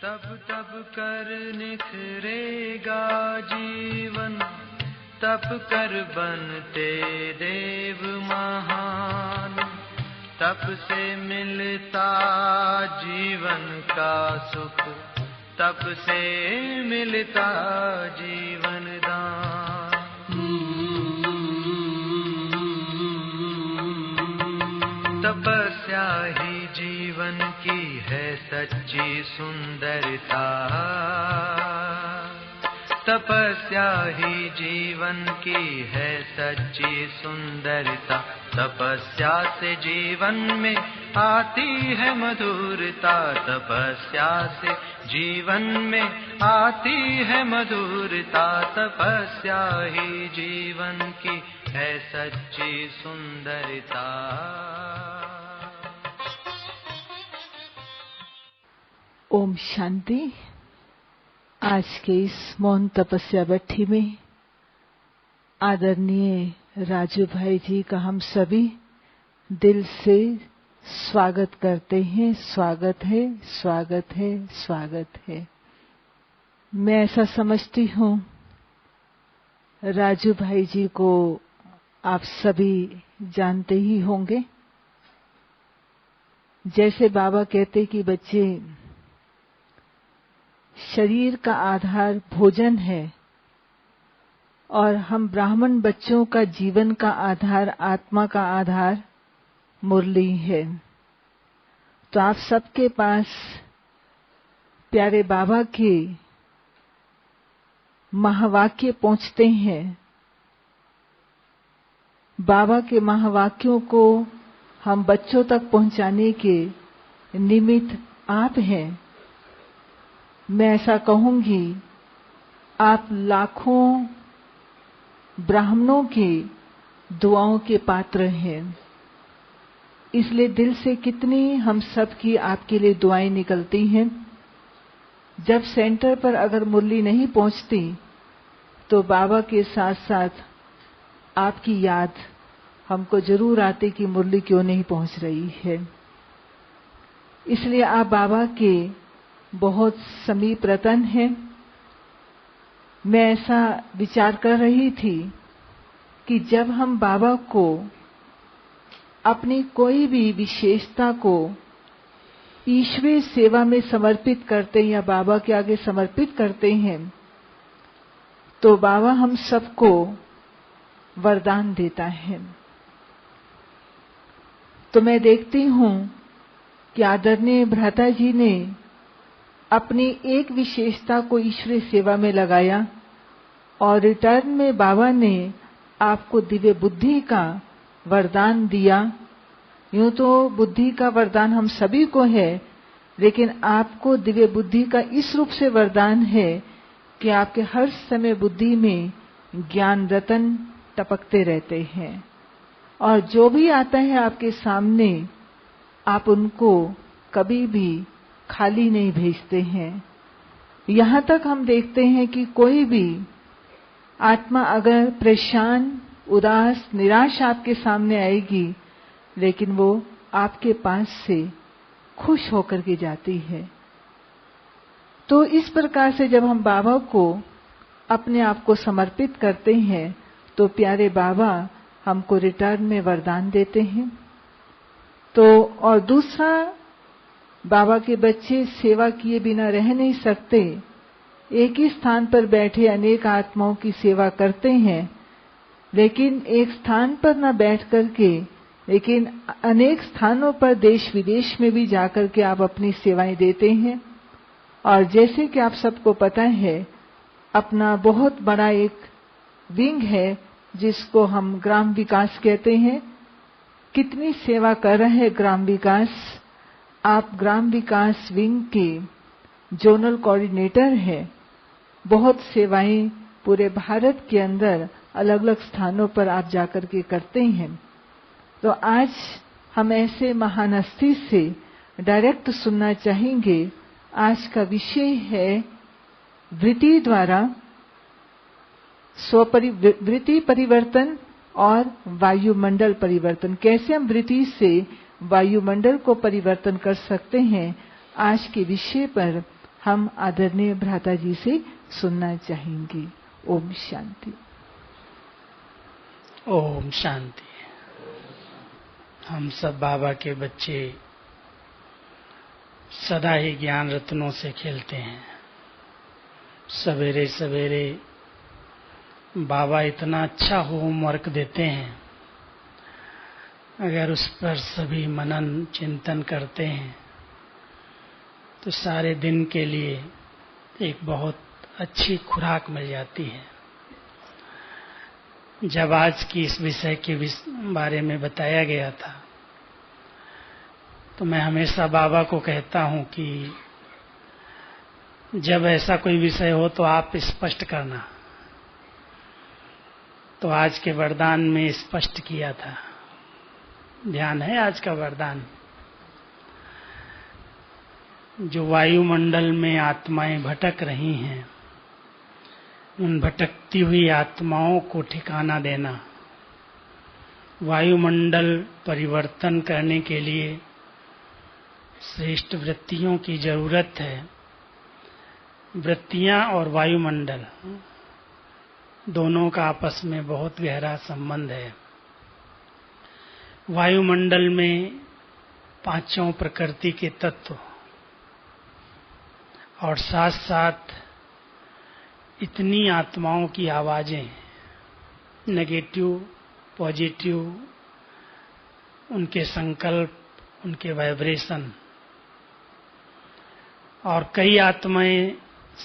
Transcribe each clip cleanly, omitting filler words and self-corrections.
तब तब कर निखरेगा जीवन, तब कर बनते देव महान। तप से मिलता जीवन का सुख, तप से मिलता जीवन दान। तपस्या ही जीवन की है सच्ची सुंदरता, तपस्या ही जीवन की है सच्ची सुंदरता। तपस्या से जीवन में आती है मधुरता, तपस्या से जीवन में आती है मधुरता। तपस्या ही जीवन की है सच्ची सुंदरता। ओम शांति। आज के इस मौन तपस्या बैठी में आदरणीय राजू भाई जी का हम सभी दिल से स्वागत करते हैं। स्वागत है, स्वागत है, स्वागत है। मैं ऐसा समझती हूँ राजू भाई जी को आप सभी जानते ही होंगे। जैसे बाबा कहते कि बच्चे, शरीर का आधार भोजन है और हम ब्राह्मण बच्चों का जीवन का आधार, आत्मा का आधार मुरली है। तो आप सबके पास प्यारे बाबा के महावाक्य पहुंचते हैं। बाबा के महावाक्यों को हम बच्चों तक पहुंचाने के निमित्त आप हैं। मैं ऐसा कहूंगी, आप लाखों ब्राह्मणों के दुआओं के पात्र हैं। इसलिए दिल से कितनी हम सब की आपके लिए दुआएं निकलती हैं। जब सेंटर पर अगर मुरली नहीं पहुंचती तो बाबा के साथ साथ आपकी याद हमको जरूर आती कि मुरली क्यों नहीं पहुंच रही है। इसलिए आप बाबा के बहुत समीप रतन हैं। मैं ऐसा विचार कर रही थी कि जब हम बाबा को अपनी कोई भी विशेषता को ईश्वरीय सेवा में समर्पित करते हैं या बाबा के आगे समर्पित करते हैं, तो बाबा हम सबको वरदान देता है। तो मैं देखती हूं कि आदरणीय भ्राता जी ने अपनी एक विशेषता को ईश्वरीय सेवा में लगाया और रिटर्न में बाबा ने आपको दिव्य बुद्धि का वरदान दिया। यूं तो बुद्धि का वरदान हम सभी को है, लेकिन आपको दिव्य बुद्धि का इस रूप से वरदान है कि आपके हर समय बुद्धि में ज्ञान रतन टपकते रहते हैं और जो भी आता है आपके सामने आप उनको कभी भी खाली नहीं भेजते हैं। यहां तक हम देखते हैं कि कोई भी आत्मा अगर परेशान, उदास, निराश आपके सामने आएगी, लेकिन वो आपके पास से खुश होकर के जाती है। तो इस प्रकार से जब हम बाबा को अपने आप को समर्पित करते हैं तो प्यारे बाबा हमको रिटर्न में वरदान देते हैं। तो और दूसरा, बाबा के बच्चे सेवा किए बिना रह नहीं सकते। एक ही स्थान पर बैठे अनेक आत्माओं की सेवा करते हैं, लेकिन एक स्थान पर न बैठ करके, लेकिन अनेक स्थानों पर देश विदेश में भी जाकर के आप अपनी सेवाएं देते हैं। और जैसे कि आप सबको पता है, अपना बहुत बड़ा एक विंग है जिसको हम ग्राम विकास कहते हैं। कितनी सेवा कर रहे हैं ग्राम विकास। आप ग्राम विकास विंग के जोनल कोऑर्डिनेटर हैं। बहुत सेवाएं पूरे भारत के अंदर अलग अलग स्थानों पर आप जाकर के करते हैं। तो आज हम ऐसे महान हस्ती से डायरेक्ट सुनना चाहेंगे। आज का विषय है वृत्ति द्वारा वृत्ति परिवर्तन और वायुमंडल परिवर्तन। कैसे हम वृत्ति से वायुमंडल को परिवर्तन कर सकते हैं, आज के विषय पर हम आदरणीय भ्राता जी से सुनना चाहेंगे। ओम शांति। ओम शांति। हम सब बाबा के बच्चे सदा ही ज्ञान रत्नों से खेलते हैं। सवेरे सवेरे बाबा इतना अच्छा होमवर्क देते हैं, अगर उस पर सभी मनन चिंतन करते हैं तो सारे दिन के लिए एक बहुत अच्छी खुराक मिल जाती है। जब आज की इस विषय के बारे में बताया गया था तो मैं हमेशा बाबा को कहता हूं कि जब ऐसा कोई विषय हो तो आप स्पष्ट करना। तो आज के वरदान में स्पष्ट किया था। ध्यान है आज का वरदान? जो वायुमंडल में आत्माएं भटक रही हैं, उन भटकती हुई आत्माओं को ठिकाना देना। वायुमंडल परिवर्तन करने के लिए श्रेष्ठ वृत्तियों की जरूरत है। वृत्तियां और वायुमंडल दोनों का आपस में बहुत गहरा संबंध है। वायुमंडल में पांचों प्रकृति के तत्व और साथ साथ इतनी आत्माओं की आवाजें, नेगेटिव, पॉजिटिव, उनके संकल्प, उनके वाइब्रेशन, और कई आत्माएं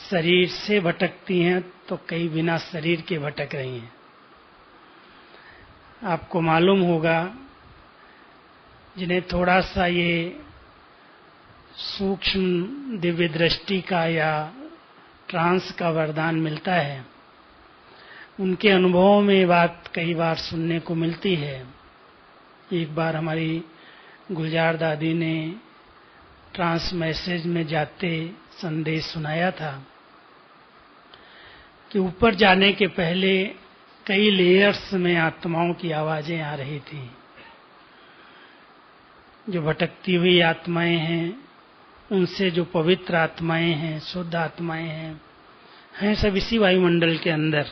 शरीर से भटकती हैं तो कई बिना शरीर के भटक रही हैं। आपको मालूम होगा, जिन्हें थोड़ा सा ये सूक्ष्म दिव्य दृष्टि का या ट्रांस का वरदान मिलता है, उनके अनुभवों में बात कई बार सुनने को मिलती है। एक बार हमारी गुलजार दादी ने ट्रांस मैसेज में जाते संदेश सुनाया था कि ऊपर जाने के पहले कई लेयर्स में आत्माओं की आवाजें आ रही थी। जो भटकती हुई आत्माएं हैं, उनसे जो पवित्र आत्माएं हैं, शुद्ध आत्माएं हैं सब इसी वायुमंडल के अंदर,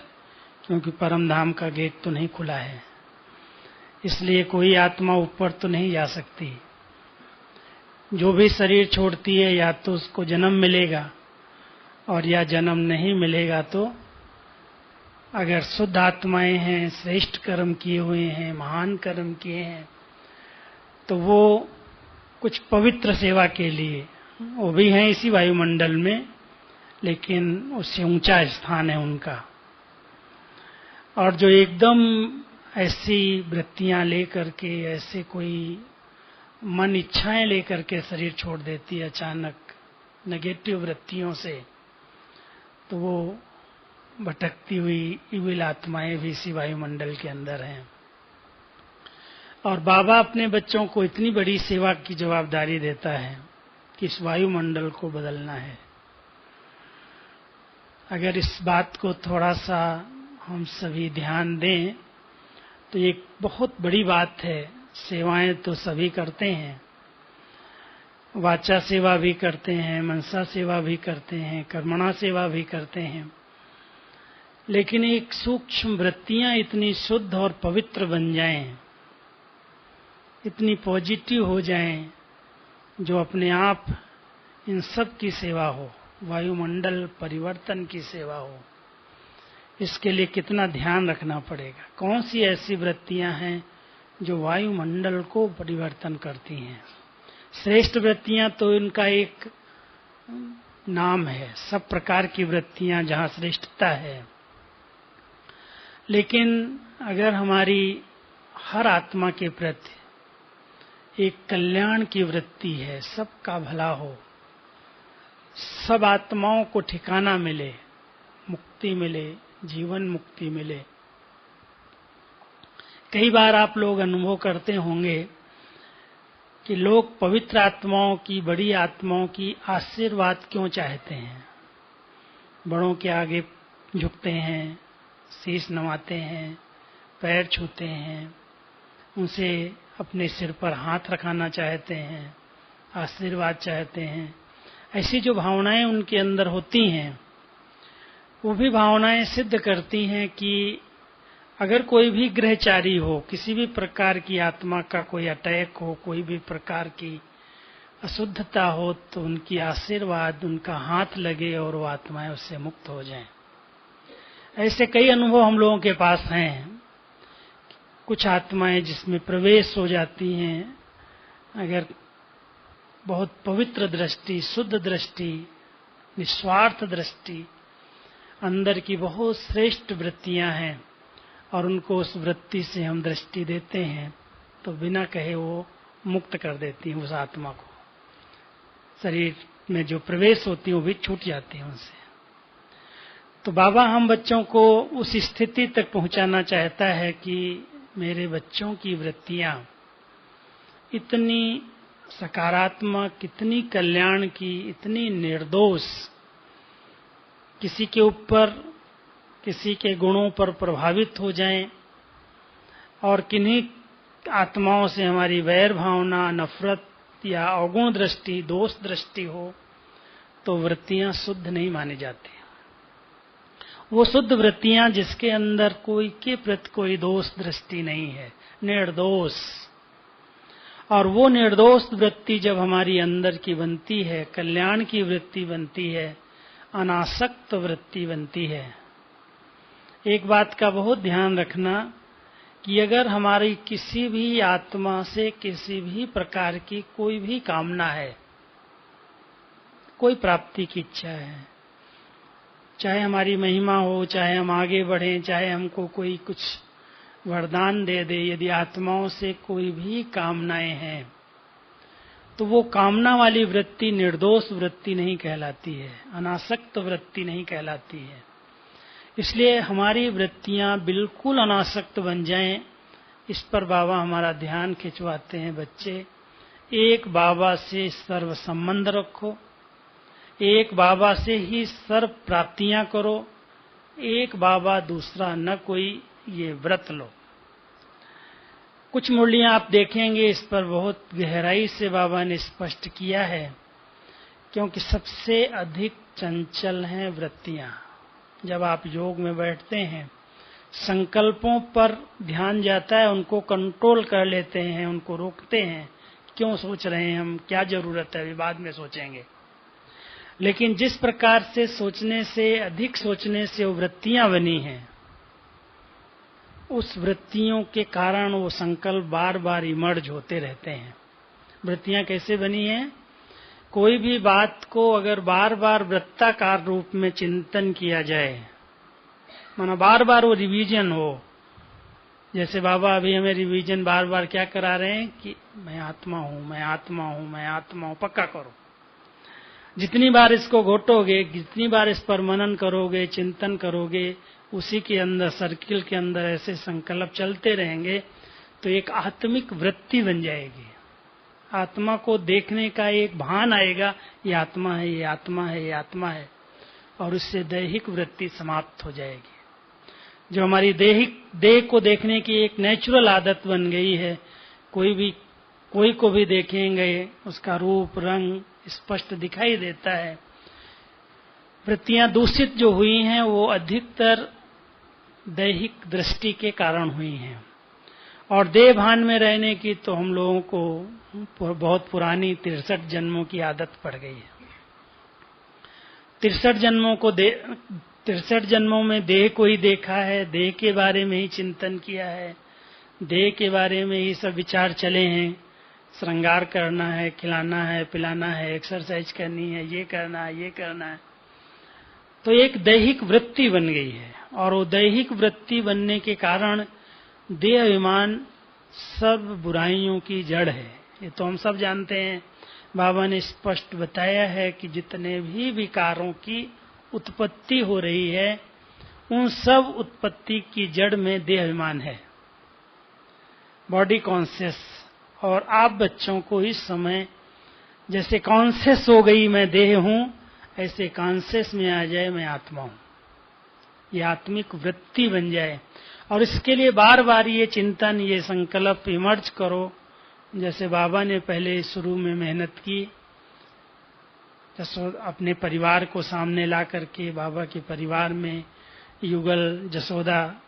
क्योंकि परम धाम का गेट तो नहीं खुला है, इसलिए कोई आत्मा ऊपर तो नहीं जा सकती। जो भी शरीर छोड़ती है या तो उसको जन्म मिलेगा, और या जन्म नहीं मिलेगा तो अगर शुद्ध आत्माएं हैं, श्रेष्ठ कर्म किए हुए हैं, महान कर्म किए हैं, तो वो कुछ पवित्र सेवा के लिए वो भी हैं इसी वायुमंडल में, लेकिन उससे ऊंचा स्थान है उनका। और जो एकदम ऐसी वृत्तियां लेकर के, ऐसे कोई मन इच्छाएं लेकर के शरीर छोड़ देती है अचानक नेगेटिव वृत्तियों से, तो वो भटकती हुई इविल आत्माएं भी इसी वायुमंडल के अंदर हैं। और बाबा अपने बच्चों को इतनी बड़ी सेवा की जवाबदारी देता है कि इस वायुमंडल को बदलना है। अगर इस बात को थोड़ा सा हम सभी ध्यान दें तो एक बहुत बड़ी बात है। सेवाएं तो सभी करते हैं, वाचा सेवा भी करते हैं, मनसा सेवा भी करते हैं, कर्मणा सेवा भी करते हैं, लेकिन एक सूक्ष्म वृत्तियां इतनी शुद्ध और पवित्र बन जाएं, इतनी पॉजिटिव हो जाएं, जो अपने आप इन सब की सेवा हो, वायुमंडल परिवर्तन की सेवा हो। इसके लिए कितना ध्यान रखना पड़ेगा। कौन सी ऐसी वृत्तियां हैं जो वायुमंडल को परिवर्तन करती हैं? श्रेष्ठ वृत्तियां तो इनका एक नाम है, सब प्रकार की वृत्तियां जहां श्रेष्ठता है। लेकिन अगर हमारी हर आत्मा के प्रति एक कल्याण की वृत्ति है, सबका भला हो, सब आत्माओं को ठिकाना मिले, मुक्ति मिले, जीवन मुक्ति मिले। कई बार आप लोग अनुभव करते होंगे कि लोग पवित्र आत्माओं की, बड़ी आत्माओं की आशीर्वाद क्यों चाहते हैं। बड़ों के आगे झुकते हैं, शीश नवाते हैं, पैर छूते हैं, उनसे अपने सिर पर हाथ रखाना चाहते हैं, आशीर्वाद चाहते हैं। ऐसी जो भावनाएं उनके अंदर होती हैं, वो भी भावनाएं सिद्ध करती हैं कि अगर कोई भी ग्रहचारी हो, किसी भी प्रकार की आत्मा का कोई अटैक हो, कोई भी प्रकार की अशुद्धता हो, तो उनकी आशीर्वाद, उनका हाथ लगे और वो आत्माएं उससे मुक्त हो जाएं। ऐसे कई अनुभव हम लोगों के पास हैं। कुछ आत्माएं जिसमें प्रवेश हो जाती हैं, अगर बहुत पवित्र दृष्टि, शुद्ध दृष्टि, निस्वार्थ दृष्टि, अंदर की बहुत श्रेष्ठ वृत्तियां हैं और उनको उस वृत्ति से हम दृष्टि देते हैं, तो बिना कहे वो मुक्त कर देती हैं उस आत्मा को। शरीर में जो प्रवेश होती है वो भी छूट जाती है उनसे। तो बाबा हम बच्चों को उस स्थिति तक पहुंचाना चाहता है कि मेरे बच्चों की वृत्तियां इतनी सकारात्मक, इतनी कल्याण की, इतनी निर्दोष, किसी के ऊपर, किसी के गुणों पर प्रभावित हो जाएं और किन्हीं आत्माओं से हमारी वैर भावना, नफरत या अवगुण दृष्टि, दोष दृष्टि हो, तो वृत्तियां शुद्ध नहीं मानी जाती। वो शुद्ध वृत्तियां जिसके अंदर कोई के प्रति कोई दोष दृष्टि नहीं है, निर्दोष। और वो निर्दोष वृत्ति जब हमारी अंदर की बनती है, कल्याण की वृत्ति बनती है, अनासक्त वृत्ति बनती है। एक बात का बहुत ध्यान रखना कि अगर हमारी किसी भी आत्मा से किसी भी प्रकार की कोई भी कामना है, कोई प्राप्ति की इच्छा है, चाहे हमारी महिमा हो, चाहे हम आगे बढ़ें, चाहे हमको कोई कुछ वरदान दे दे, यदि आत्माओं से कोई भी कामनाएं हैं, तो वो कामना वाली वृत्ति निर्दोष वृत्ति नहीं कहलाती है, अनासक्त वृत्ति नहीं कहलाती है। इसलिए हमारी वृत्तियां बिल्कुल अनासक्त बन जाएं, इस पर बाबा हमारा ध्यान खिंचवाते हैं। बच्चे, एक बाबा से सर्व संबंध रखो, एक बाबा से ही सर्व प्राप्तियां करो, एक बाबा दूसरा न कोई, ये व्रत लो। कुछ मुरलियां आप देखेंगे, इस पर बहुत गहराई से बाबा ने स्पष्ट किया है, क्योंकि सबसे अधिक चंचल हैं वृत्तियां। जब आप योग में बैठते हैं, संकल्पों पर ध्यान जाता है, उनको कंट्रोल कर लेते हैं, उनको रोकते हैं, क्यों सोच रहे हैं हम, क्या जरूरत है, अभी बाद में सोचेंगे। लेकिन जिस प्रकार से सोचने से, अधिक सोचने से वो वृत्तियां बनी हैं, उस वृत्तियों के कारण वो संकल्प बार बार इमर्ज होते रहते हैं। वृत्तियां कैसे बनी हैं? कोई भी बात को अगर बार बार वृत्ताकार रूप में चिंतन किया जाए, माना बार बार वो रिवीजन हो, जैसे बाबा अभी हमें रिवीजन बार बार क्या करा रहे हैं कि मैं आत्मा हूं, मैं आत्मा हूं, मैं आत्मा हूं, पक्का करो। जितनी बार इसको घोटोगे, जितनी बार इस पर मनन करोगे, चिंतन करोगे, उसी के अंदर, सर्किल के अंदर ऐसे संकल्प चलते रहेंगे, तो एक आत्मिक वृत्ति बन जाएगी। आत्मा को देखने का एक भान आएगा, ये आत्मा है, ये आत्मा है, ये आत्मा है, और उससे दैहिक वृत्ति समाप्त हो जाएगी। जो हमारी देह को देखने की एक नेचुरल आदत बन गई है, कोई को भी देखेंगे, उसका रूप रंग स्पष्ट दिखाई देता है। वृत्तियां दूषित जो हुई हैं, वो अधिकतर दैहिक दृष्टि के कारण हुई हैं। और देह भान में रहने की तो हम लोगों को बहुत पुरानी 63 जन्मों की आदत पड़ गई है। 63 जन्मों में देह को ही देखा है, देह के बारे में ही चिंतन किया है, देह के बारे में ही सब विचार चले हैं। श्रृंगार करना है, खिलाना है, पिलाना है, एक्सरसाइज करनी है, ये करना है, ये करना है। तो एक दैहिक वृत्ति बन गई है, और वो दैहिक वृत्ति बनने के कारण देह अभिमान सब बुराइयों की जड़ है। ये तो हम सब जानते हैं। बाबा ने स्पष्ट बताया है कि जितने भी विकारों की उत्पत्ति हो रही है, उन सब उत्पत्ति की जड़ में देह अभिमान है, बॉडी कॉन्शियस। और आप बच्चों को इस समय जैसे कॉन्शियस हो गई मैं देह हूं, ऐसे कॉन्शियस में आ जाए मैं आत्मा हूं, ये आत्मिक वृत्ति बन जाए। और इसके लिए बार बार ये चिंतन, ये संकल्प इमर्ज करो, जैसे बाबा ने पहले शुरू में मेहनत की। अपने परिवार को सामने ला करके बाबा के परिवार में युगल, जसोदा,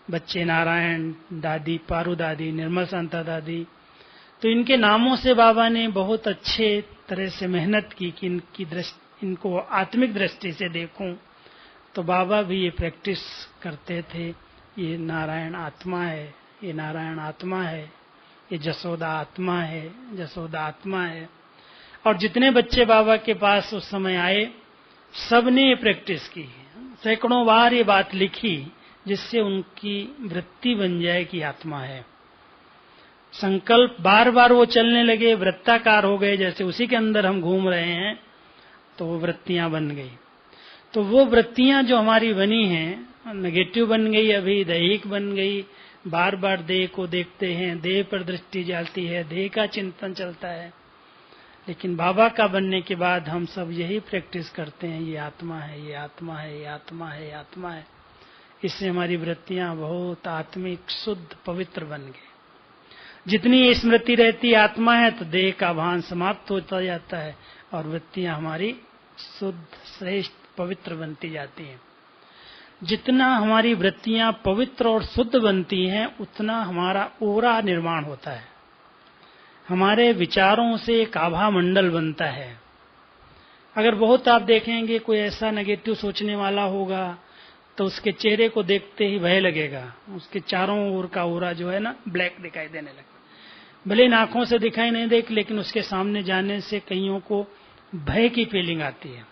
बच्चे नारायण, दादी पारू दादी, निर्मल शांता दादी, तो इनके नामों से बाबा ने बहुत अच्छे तरह से मेहनत की कि इनको आत्मिक दृष्टि से देखूं। तो बाबा भी ये प्रैक्टिस करते थे, ये नारायण आत्मा है, ये नारायण आत्मा है, ये जसोदा आत्मा है, जसोदा आत्मा है। और जितने बच्चे बाबा के पास उस समय आए, सबने ये प्रैक्टिस की, सैकड़ों बार ये बात लिखी, जिससे उनकी वृत्ति बन जाए कि आत्मा है। संकल्प बार बार वो चलने लगे, वृत्ताकार हो गए, जैसे उसी के अंदर हम घूम रहे हैं, तो वो वृत्तियां बन गई। तो वो वृत्तियां जो हमारी बनी हैं, नेगेटिव बन गई, अभी दैहिक बन गई, बार बार देह को देखते हैं, देह पर दृष्टि जाती है, देह का चिंतन चलता है। लेकिन बाबा का बनने के बाद हम सब यही प्रैक्टिस करते हैं, ये आत्मा है, ये आत्मा है, ये आत्मा है, ये आत्मा है। इससे हमारी वृत्तियां बहुत आत्मिक, शुद्ध, पवित्र बन गई। जितनी ये स्मृति रहती आत्मा है, तो देह का भान समाप्त होता जाता है और वृत्तियां हमारी शुद्ध, श्रेष्ठ, पवित्र बनती जाती हैं। जितना हमारी वृत्तियां पवित्र और शुद्ध बनती हैं, उतना हमारा ओरा निर्माण होता है, हमारे विचारों से एक आभा मंडल बनता है। अगर बहुत आप देखेंगे कोई ऐसा नेगेटिव सोचने वाला होगा, तो उसके चेहरे को देखते ही भय लगेगा, उसके चारों ओर का ओरा जो है ना, ब्लैक दिखाई देने लगता। भले इन आंखों से दिखाई नहीं देख, लेकिन उसके सामने जाने से कईयों को भय की फीलिंग आती है।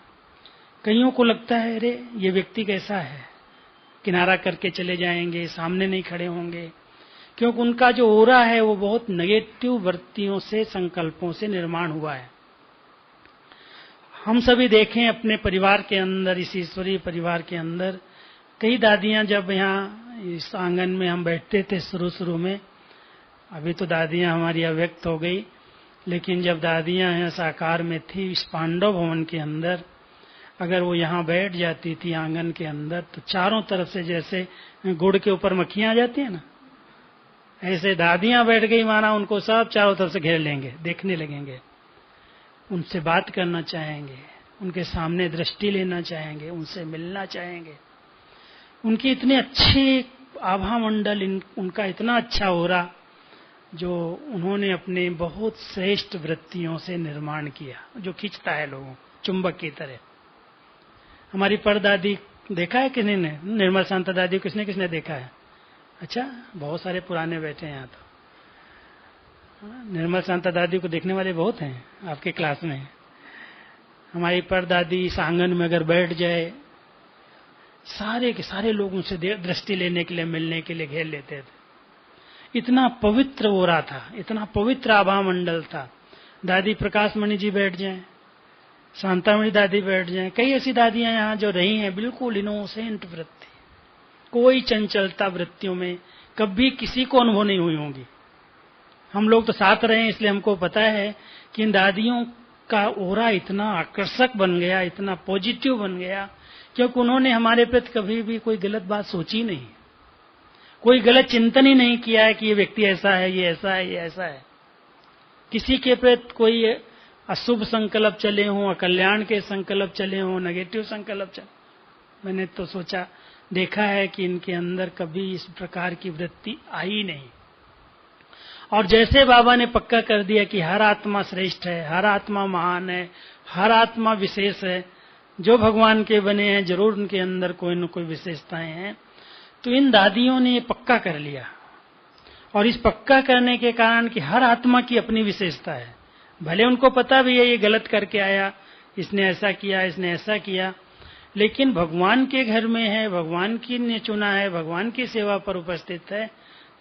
कईयों को लगता है अरे ये व्यक्ति कैसा है, किनारा करके चले जाएंगे, सामने नहीं खड़े होंगे, क्योंकि उनका जो ओरा है वो बहुत नेगेटिव वृत्तियों से, संकल्पों से निर्माण हुआ है। हम सभी देखें अपने परिवार के अंदर, इस ईश्वरीय परिवार के अंदर, कई दादियां जब यहाँ इस आंगन में हम बैठते थे शुरू में, अभी तो दादियां हमारी अव्यक्त हो गई, लेकिन जब दादियां यहाँ साकार में थी, इस पांडव भवन के अंदर, अगर वो यहाँ बैठ जाती थी आंगन के अंदर, तो चारों तरफ से जैसे गुड़ के ऊपर मक्खियां आ जाती है ना, ऐसे दादियां बैठ गई, माना उनको सब चारों तरफ से घेर लेंगे, देखने लगेंगे, उनसे बात करना चाहेंगे, उनके सामने दृष्टि लेना चाहेंगे, उनसे मिलना चाहेंगे। उनकी इतने अच्छे आभा मंडल, उनका इतना अच्छा हो रहा, जो उन्होंने अपने बहुत श्रेष्ठ वृत्तियों से निर्माण किया, जो खींचता है लोगों, चुंबक की तरह। हमारी परदादी देखा है किसी ने? निर्मल शांता दादी किसने किसने देखा है? अच्छा, बहुत सारे पुराने बैठे हैं यहाँ तो। निर्मल शांता दादी को देखने वाले बहुत हैं आपके क्लास में। हमारी परदादी इस आंगन में अगर बैठ जाए, सारे के सारे लोग उनसे दृष्टि लेने के लिए, मिलने के लिए घेर लेते थे। इतना पवित्र हो रहा था, इतना पवित्र आभा मंडल था। दादी प्रकाश मणि जी बैठ जाएं, शांतामणि दादी बैठ जाएं, कई ऐसी दादियां यहाँ जो रही हैं, बिल्कुल इनोसेंट वृत्ति, कोई चंचलता वृत्तियों में कभी किसी को अनुभव नहीं हुई होंगी। हम लोग तो साथ रहे हैं, इसलिए हमको पता है कि इन दादियों का ओरा इतना आकर्षक बन गया, इतना पॉजिटिव बन गया, क्योंकि उन्होंने हमारे प्रति कभी भी कोई गलत बात सोची नहीं, कोई गलत चिंतन ही नहीं किया है कि ये व्यक्ति ऐसा है, ये ऐसा है, ये ऐसा है। किसी के प्रति कोई अशुभ संकल्प चले हों, अकल्याण के संकल्प चले हों, नेगेटिव संकल्प चले, मैंने तो सोचा, देखा है कि इनके अंदर कभी इस प्रकार की वृत्ति आई नहीं। और जैसे बाबा ने पक्का कर दिया कि हर आत्मा श्रेष्ठ है, हर आत्मा महान है, हर आत्मा विशेष है, जो भगवान के बने हैं जरूर उनके अंदर कोई न कोई विशेषताएं हैं, तो इन दादियों ने ये पक्का कर लिया। और इस पक्का करने के कारण कि हर आत्मा की अपनी विशेषता है, भले उनको पता भी है ये गलत करके आया, इसने ऐसा किया, इसने ऐसा किया, लेकिन भगवान के घर में है, भगवान की ने चुना है, भगवान की सेवा पर उपस्थित है,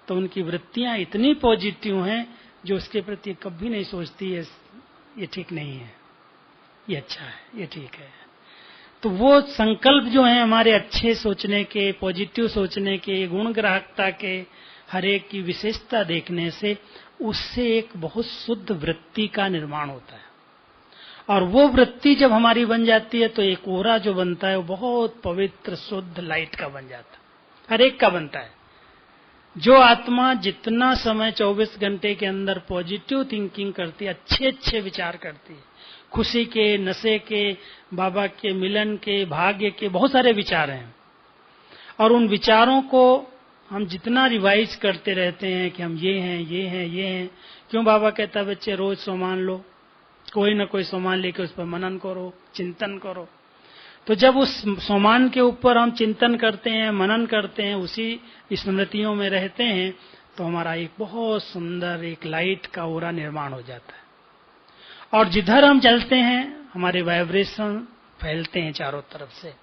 तो उनकी वृत्तियां इतनी पॉजिटिव हैं जो उसके प्रति कभी नहीं सोचती है ये ठीक नहीं है, ये अच्छा है, ये ठीक है। तो वो संकल्प जो है हमारे अच्छे सोचने के, पॉजिटिव सोचने के, गुण ग्राहकता के, हर एक की विशेषता देखने से उससे एक बहुत शुद्ध वृत्ति का निर्माण होता है। और वो वृत्ति जब हमारी बन जाती है तो एक ओरा जो बनता है वो बहुत पवित्र, शुद्ध, लाइट का बन जाता है, हर एक का बनता है। जो आत्मा जितना समय 24 घंटे के अंदर पॉजिटिव थिंकिंग करती है, अच्छे अच्छे विचार करती है, खुशी के, नशे के, बाबा के मिलन के, भाग्य के बहुत सारे विचार हैं, और उन विचारों को हम जितना रिवाइज करते रहते हैं कि हम ये हैं, ये हैं, ये हैं। क्यों बाबा कहता है बच्चे रोज सोमान लो, कोई ना कोई सोमान लेके उस पर मनन करो, चिंतन करो। तो जब उस सोमान के ऊपर हम चिंतन करते हैं, मनन करते हैं, उसी स्मृतियों में रहते हैं, तो हमारा एक बहुत सुंदर एक लाइट का ओरा निर्माण हो जाता है। और जिधर हम चलते हैं हमारे वाइब्रेशन फैलते हैं चारों तरफ से।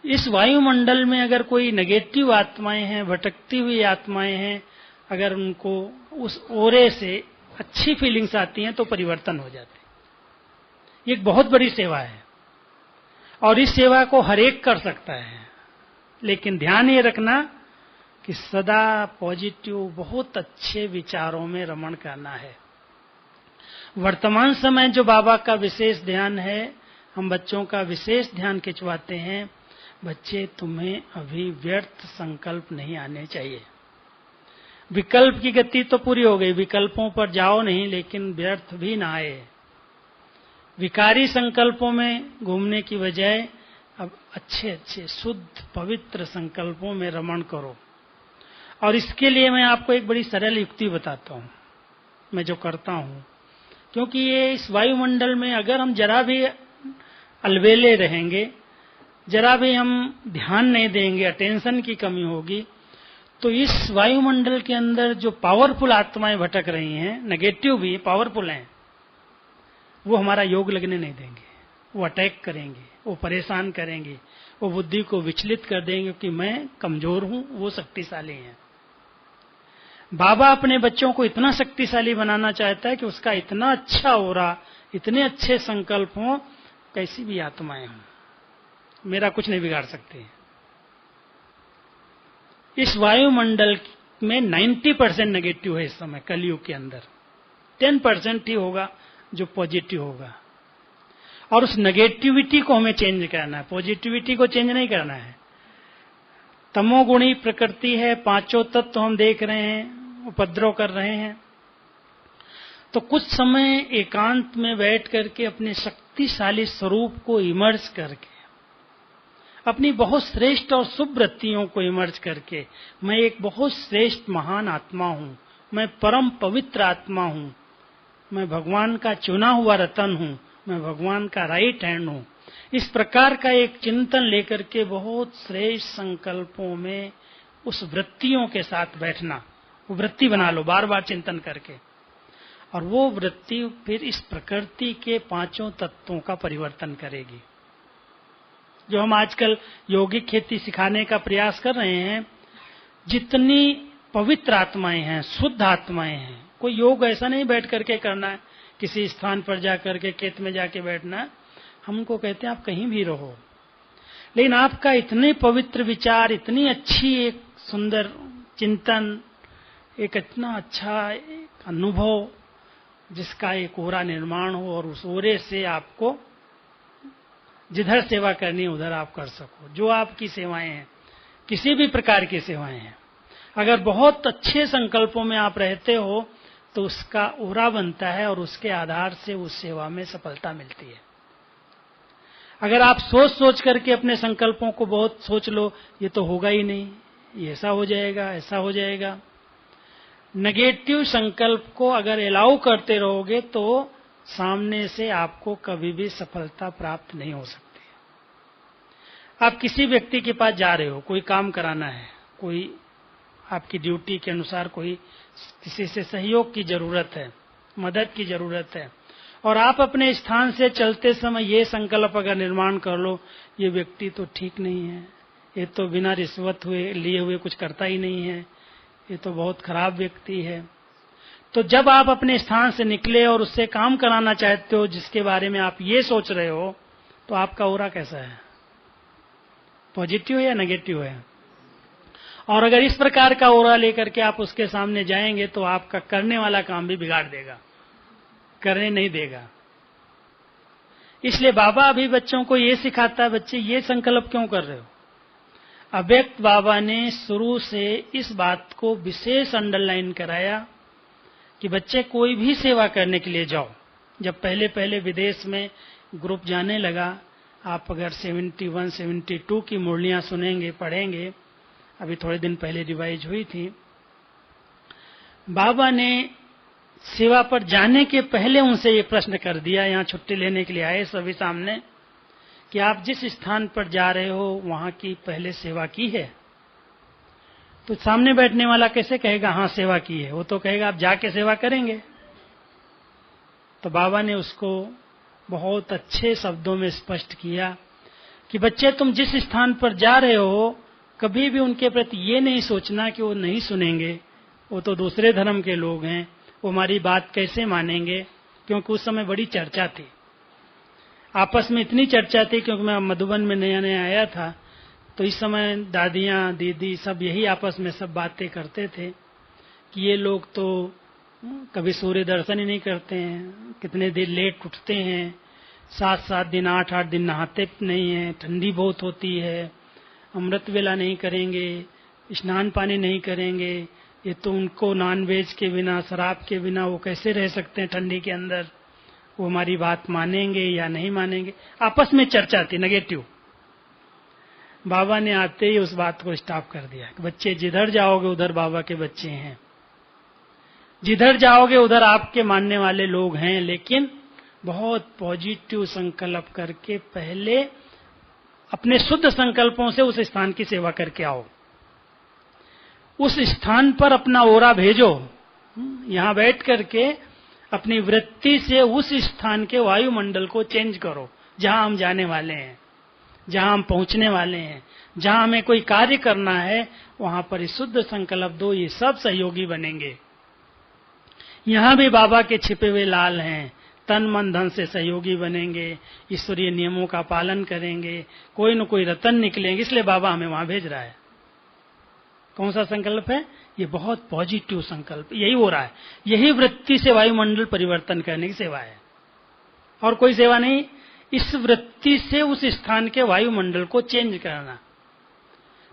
इस वायुमंडल में अगर कोई नेगेटिव आत्माएं हैं, भटकती हुई आत्माएं हैं, अगर उनको उस ओरे से अच्छी फीलिंग्स आती हैं तो परिवर्तन हो जाते हैं। ये एक बहुत बड़ी सेवा है और इस सेवा को हर एक कर सकता है, लेकिन ध्यान ये रखना कि सदा पॉजिटिव बहुत अच्छे विचारों में रमण करना है। वर्तमान समय जो बाबा का विशेष ध्यान है, हम बच्चों का विशेष ध्यान खिंचवाते हैं, बच्चे तुम्हें अभी व्यर्थ संकल्प नहीं आने चाहिए। विकल्प की गति तो पूरी हो गई, विकल्पों पर जाओ नहीं, लेकिन व्यर्थ भी ना आए। विकारी संकल्पों में घूमने की बजाय अब अच्छे अच्छे शुद्ध पवित्र संकल्पों में रमण करो। और इसके लिए मैं आपको एक बड़ी सरल युक्ति बताता हूं, मैं जो करता हूं, क्योंकि ये इस वायुमंडल में अगर हम जरा भी अलबेले रहेंगे, जरा भी हम ध्यान नहीं देंगे, अटेंशन की कमी होगी, तो इस वायुमंडल के अंदर जो पावरफुल आत्माएं भटक रही हैं, नेगेटिव भी पावरफुल हैं, वो हमारा योग लगने नहीं देंगे। वो अटैक करेंगे, वो परेशान करेंगे, वो बुद्धि को विचलित कर देंगे कि मैं कमजोर हूं, वो शक्तिशाली हैं। बाबा अपने बच्चों को इतना शक्तिशाली बनाना चाहता है कि उसका इतना अच्छा ओरा, इतने अच्छे संकल्प हों, कैसी भी आत्माएं हों, मेरा कुछ नहीं बिगाड़ सकते। इस वायुमंडल में 90% नेगेटिव है इस समय कलयुग के अंदर, 10% ही होगा जो पॉजिटिव होगा। और उस नेगेटिविटी को हमें चेंज करना है, पॉजिटिविटी को चेंज नहीं करना है। तमोगुणी प्रकृति है, पांचों तत्व तो हम देख रहे हैं उपद्रव कर रहे हैं। तो कुछ समय एकांत में बैठ करके अपने शक्तिशाली स्वरूप को इमर्ज करके, अपनी बहुत श्रेष्ठ और शुभ वृत्तियों को इमर्ज करके, मैं एक बहुत श्रेष्ठ महान आत्मा हूं, मैं परम पवित्र आत्मा हूं, मैं भगवान का चुना हुआ रतन हूं, मैं भगवान का राइट हैंड हूं, इस प्रकार का एक चिंतन लेकर के बहुत श्रेष्ठ संकल्पों में उस वृत्तियों के साथ बैठना, वो वृत्ति बना लो बार बार चिंतन करके, और वो वृत्ति फिर इस प्रकृति के पांचों तत्वों का परिवर्तन करेगी। जो हम आजकल यौगिक खेती सिखाने का प्रयास कर रहे हैं, जितनी पवित्र आत्माएं हैं, शुद्ध आत्माएं हैं, कोई योग ऐसा नहीं बैठ करके करना है, किसी स्थान पर जाकर के खेत में जाके बैठना। हमको कहते हैं आप कहीं भी रहो, लेकिन आपका इतने पवित्र विचार, इतनी अच्छी एक सुंदर चिंतन, एक इतना अच्छा एक अनुभव जिसका एक ओरा निर्माण हो, और उस ओरे से आपको जिधर सेवा करनी है उधर आप कर सको। जो आपकी सेवाएं हैं, किसी भी प्रकार की सेवाएं हैं, अगर बहुत अच्छे संकल्पों में आप रहते हो तो उसका ओरा बनता है और उसके आधार से उस सेवा में सफलता मिलती है। अगर आप सोच सोच करके अपने संकल्पों को बहुत सोच लो, ये तो होगा ही नहीं, ये ऐसा हो जाएगा, ऐसा हो जाएगा, नेगेटिव संकल्प को अगर अलाउ करते रहोगे तो सामने से आपको कभी भी सफलता प्राप्त नहीं हो सकती। आप किसी व्यक्ति के पास जा रहे हो, कोई काम कराना है, कोई आपकी ड्यूटी के अनुसार कोई किसी से सहयोग की जरूरत है, मदद की जरूरत है, और आप अपने स्थान से चलते समय ये संकल्प अगर निर्माण कर लो, ये व्यक्ति तो ठीक नहीं है, ये तो बिना रिश्वत हुए लिए हुए कुछ करता ही नहीं है, ये तो बहुत खराब व्यक्ति है, तो जब आप अपने स्थान से निकले और उससे काम कराना चाहते हो जिसके बारे में आप ये सोच रहे हो, तो आपका ओरा कैसा है, पॉजिटिव है या नेगेटिव है? और अगर इस प्रकार का ओरा लेकर के आप उसके सामने जाएंगे तो आपका करने वाला काम भी बिगाड़ देगा, करने नहीं देगा। इसलिए बाबा अभी बच्चों को ये सिखाता है, बच्चे ये संकल्प क्यों कर रहे हो? अव्यक्त बाबा ने शुरू से इस बात को विशेष अंडरलाइन कराया कि बच्चे कोई भी सेवा करने के लिए जाओ। जब पहले पहले विदेश में ग्रुप जाने लगा, आप अगर 71, 72 की मुरलियां सुनेंगे, पढ़ेंगे, अभी थोड़े दिन पहले रिवाइज हुई थी, बाबा ने सेवा पर जाने के पहले उनसे ये प्रश्न कर दिया, यहाँ छुट्टी लेने के लिए आए सभी सामने, कि आप जिस स्थान पर जा रहे हो वहां की पहले सेवा की है? तो सामने बैठने वाला कैसे कहेगा हाँ सेवा की है? वो तो कहेगा आप जाके सेवा करेंगे। तो बाबा ने उसको बहुत अच्छे शब्दों में स्पष्ट किया कि बच्चे तुम जिस स्थान पर जा रहे हो कभी भी उनके प्रति ये नहीं सोचना कि वो नहीं सुनेंगे, वो तो दूसरे धर्म के लोग हैं, वो हमारी बात कैसे मानेंगे। क्योंकि उस समय बड़ी चर्चा थी, आपस में इतनी चर्चा थी, क्योंकि मैं मधुबन में नया नया आया था, तो इस समय दादियां दीदी सब यही आपस में सब बातें करते थे कि ये लोग तो कभी सूर्य दर्शन ही नहीं करते हैं, कितने दिन लेट उठते हैं, 7-7 दिन 8-8 दिन नहाते नहीं हैं, ठंडी बहुत होती है, अमृत वेला नहीं करेंगे, स्नान पानी नहीं करेंगे, ये तो उनको नॉनवेज के बिना शराब के बिना वो कैसे रह सकते हैं ठंडी के अंदर, वो हमारी बात मानेंगे या नहीं मानेंगे। आपस में चर्चा थी नेगेटिव। बाबा ने आते ही उस बात को स्टॉप कर दिया कि बच्चे जिधर जाओगे उधर बाबा के बच्चे हैं, जिधर जाओगे उधर आपके मानने वाले लोग हैं, लेकिन बहुत पॉजिटिव संकल्प करके पहले अपने शुद्ध संकल्पों से उस स्थान की सेवा करके आओ, उस स्थान पर अपना ओरा भेजो, यहां बैठ करके अपनी वृत्ति से उस स्थान के वायुमंडल को चेंज करो जहां हम जाने वाले हैं, जहां हम पहुंचने वाले हैं, जहां हमें कोई कार्य करना है, वहां पर शुद्ध संकल्प दो, ये सब सहयोगी बनेंगे। यहां भी बाबा के छिपे हुए लाल हैं, तन मन धन से सहयोगी बनेंगे, ईश्वरीय नियमों का पालन करेंगे, कोई न कोई रतन निकलेंगे, इसलिए बाबा हमें वहां भेज रहा है। कौन सा संकल्प है? ये बहुत पॉजिटिव संकल्प, यही हो रहा है, यही वृत्ति से वायुमंडल परिवर्तन करने की सेवा है, और कोई सेवा नहीं। इस वृत्ति से उस स्थान के वायुमंडल को चेंज करना।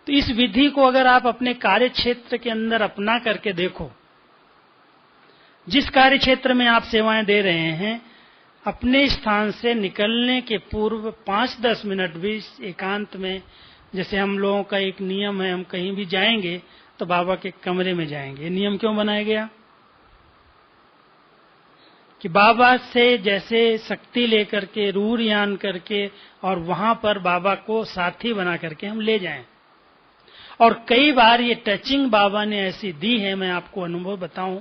तो इस विधि को अगर आप अपने कार्य क्षेत्र के अंदर अपना करके देखो, जिस कार्य क्षेत्र में आप सेवाएं दे रहे हैं, अपने स्थान से निकलने के पूर्व 5-10 मिनट भी एकांत में, जैसे हम लोगों का एक नियम है, हम कहीं भी जाएंगे तो बाबा के कमरे में जाएंगे। ये नियम क्यों बनाया गया? कि बाबा से जैसे शक्ति लेकर के रूह यान करके और वहां पर बाबा को साथी बना करके हम ले जाएं। और कई बार ये टचिंग बाबा ने ऐसी दी है, मैं आपको अनुभव बताऊं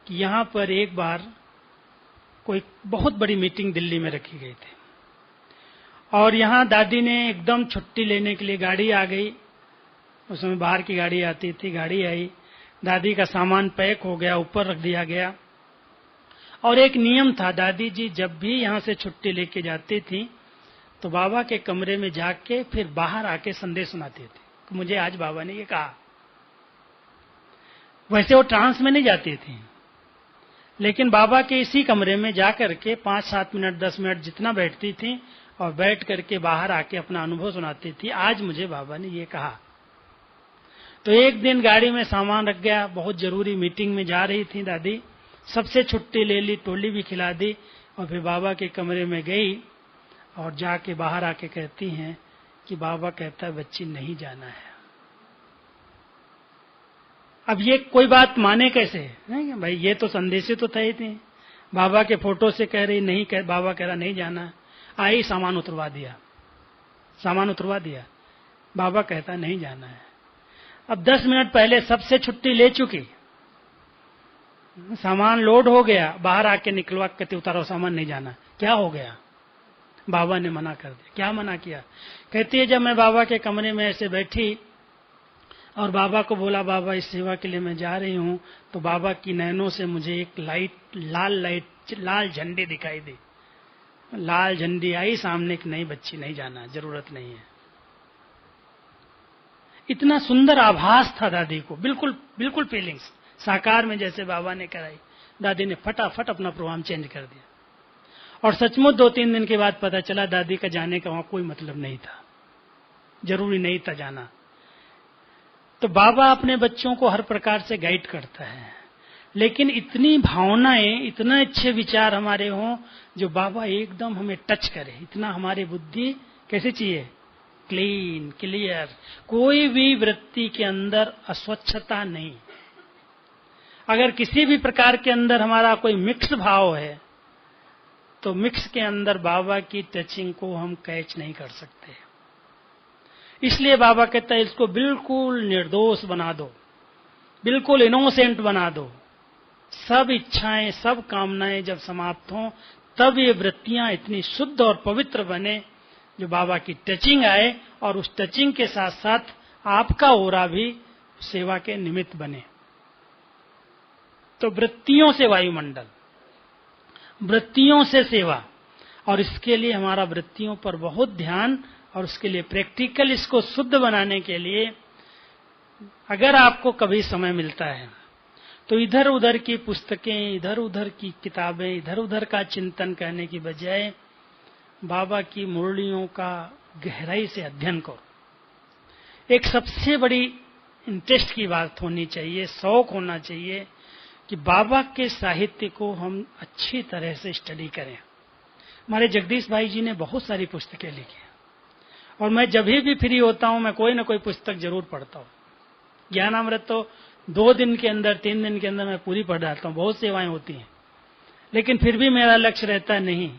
कि यहां पर एक बार कोई बहुत बड़ी मीटिंग दिल्ली में रखी गई थी, और यहां दादी ने एकदम छुट्टी लेने के लिए गाड़ी आ गई, उस समय बाहर की गाड़ी आती थी, गाड़ी आई, दादी का सामान पैक हो गया, ऊपर रख दिया गया। और एक नियम था, दादी जी जब भी यहां से छुट्टी लेके जाती थी तो बाबा के कमरे में जाके फिर बाहर आके संदेश सुनाती थी कि मुझे आज बाबा ने ये कहा। वैसे वो ट्रांस में नहीं जाती थी, लेकिन बाबा के इसी कमरे में जाकर के 5-7 मिनट 10 मिनट जितना बैठती थी, और बैठ करके बाहर आके अपना अनुभव सुनाती थी, आज मुझे बाबा ने ये कहा। तो एक दिन गाड़ी में सामान रख गया, बहुत जरूरी मीटिंग में जा रही थी दादी, सबसे छुट्टी ले ली, टोली भी खिला दी, और फिर बाबा के कमरे में गई और जाके बाहर आके कहती हैं कि बाबा कहता है बच्ची नहीं जाना है। अब ये कोई बात माने कैसे? नहीं भाई, ये तो संदेश तो थे ही थे, बाबा के फोटो से कह रही नहीं, बाबा कह रहा नहीं जाना। आई, सामान उतरवा दिया, बाबा कहता नहीं जाना है। अब 10 मिनट पहले सबसे छुट्टी ले चुकी, सामान लोड हो गया, बाहर आके निकलवा कहते उतारो सामान, नहीं जाना। क्या हो गया? बाबा ने मना कर दिया। क्या मना किया? कहती है जब मैं बाबा के कमरे में ऐसे बैठी और बाबा को बोला बाबा इस सेवा के लिए मैं जा रही हूं, तो बाबा की नैनों से मुझे एक लाल झंडी दिखाई दी। लाल झंडी आई सामने कि नहीं बच्ची नहीं जाना, जरूरत नहीं है। इतना सुंदर आभास था दादी को, बिल्कुल फीलिंग्स साकार में जैसे बाबा ने कराई। दादी ने फटाफट अपना प्रोग्राम चेंज कर दिया, और सचमुच 2-3 दिन के बाद पता चला दादी का जाने का वहां कोई मतलब नहीं था, जरूरी नहीं था जाना। तो बाबा अपने बच्चों को हर प्रकार से गाइड करता है, लेकिन इतनी भावनाएं, इतने अच्छे विचार हमारे हों जो बाबा एकदम हमें टच करे, इतना हमारी बुद्धि कैसे चाहिए, क्लीन, क्लियर, कोई भी वृत्ति के अंदर अस्वच्छता नहीं। अगर किसी भी प्रकार के अंदर हमारा कोई मिक्स भाव है तो मिक्स के अंदर बाबा की टचिंग को हम कैच नहीं कर सकते। इसलिए बाबा कहता है इसको बिल्कुल निर्दोष बना दो, बिल्कुल इनोसेंट बना दो। सब इच्छाएं, सब कामनाएं जब समाप्त हों तब ये वृत्तियां इतनी शुद्ध और पवित्र बने जो बाबा की टचिंग आए, और उस टचिंग के साथ साथ आपका ओरा भी सेवा के निमित्त बने। तो वृत्तियों से वायुमंडल, वृत्तियों से सेवा, और इसके लिए हमारा वृत्तियों पर बहुत ध्यान, और उसके लिए प्रैक्टिकल इसको शुद्ध बनाने के लिए अगर आपको कभी समय मिलता है तो इधर उधर की पुस्तकें, इधर उधर की किताबें, इधर उधर का चिंतन करने की बजाय बाबा की मुरलियों का गहराई से अध्ययन करो। एक सबसे बड़ी इंटरेस्ट की बात होनी चाहिए, शौक होना चाहिए कि बाबा के साहित्य को हम अच्छी तरह से स्टडी करें। हमारे जगदीश भाई जी ने बहुत सारी पुस्तकें लिखी और मैं जब भी फ्री होता हूं मैं कोई ना कोई पुस्तक जरूर पढ़ता हूं। ज्ञानामृत तो 2 दिन के अंदर, 3 दिन के अंदर मैं पूरी पढ़ जाता हूं। बहुत सेवाएं होती हैं, लेकिन फिर भी मेरा लक्ष्य रहता है नहीं,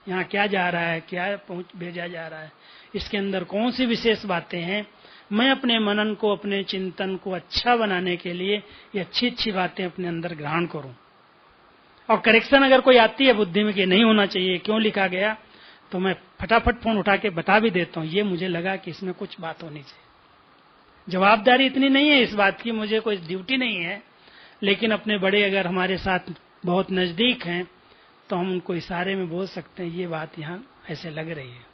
यहाँ क्या जा रहा है, क्या भेजा जा रहा है, इसके अंदर कौन सी विशेष बातें हैं। मैं अपने मनन को, अपने चिंतन को अच्छा बनाने के लिए ये अच्छी अच्छी बातें अपने अंदर ग्रहण करूं। और करेक्शन अगर कोई आती है बुद्धि में कि नहीं होना चाहिए, क्यों लिखा गया, तो मैं फटाफट फोन उठा के बता भी देता हूं, ये मुझे लगा कि इसमें कुछ बात होनी चाहिए। जवाबदारी इतनी नहीं है इस बात की, मुझे कोई ड्यूटी नहीं है, लेकिन अपने बड़े अगर हमारे साथ बहुत नजदीक हैं तो हम उनको इशारे में बोल सकते हैं ये बात यहाँ ऐसे लग रही है।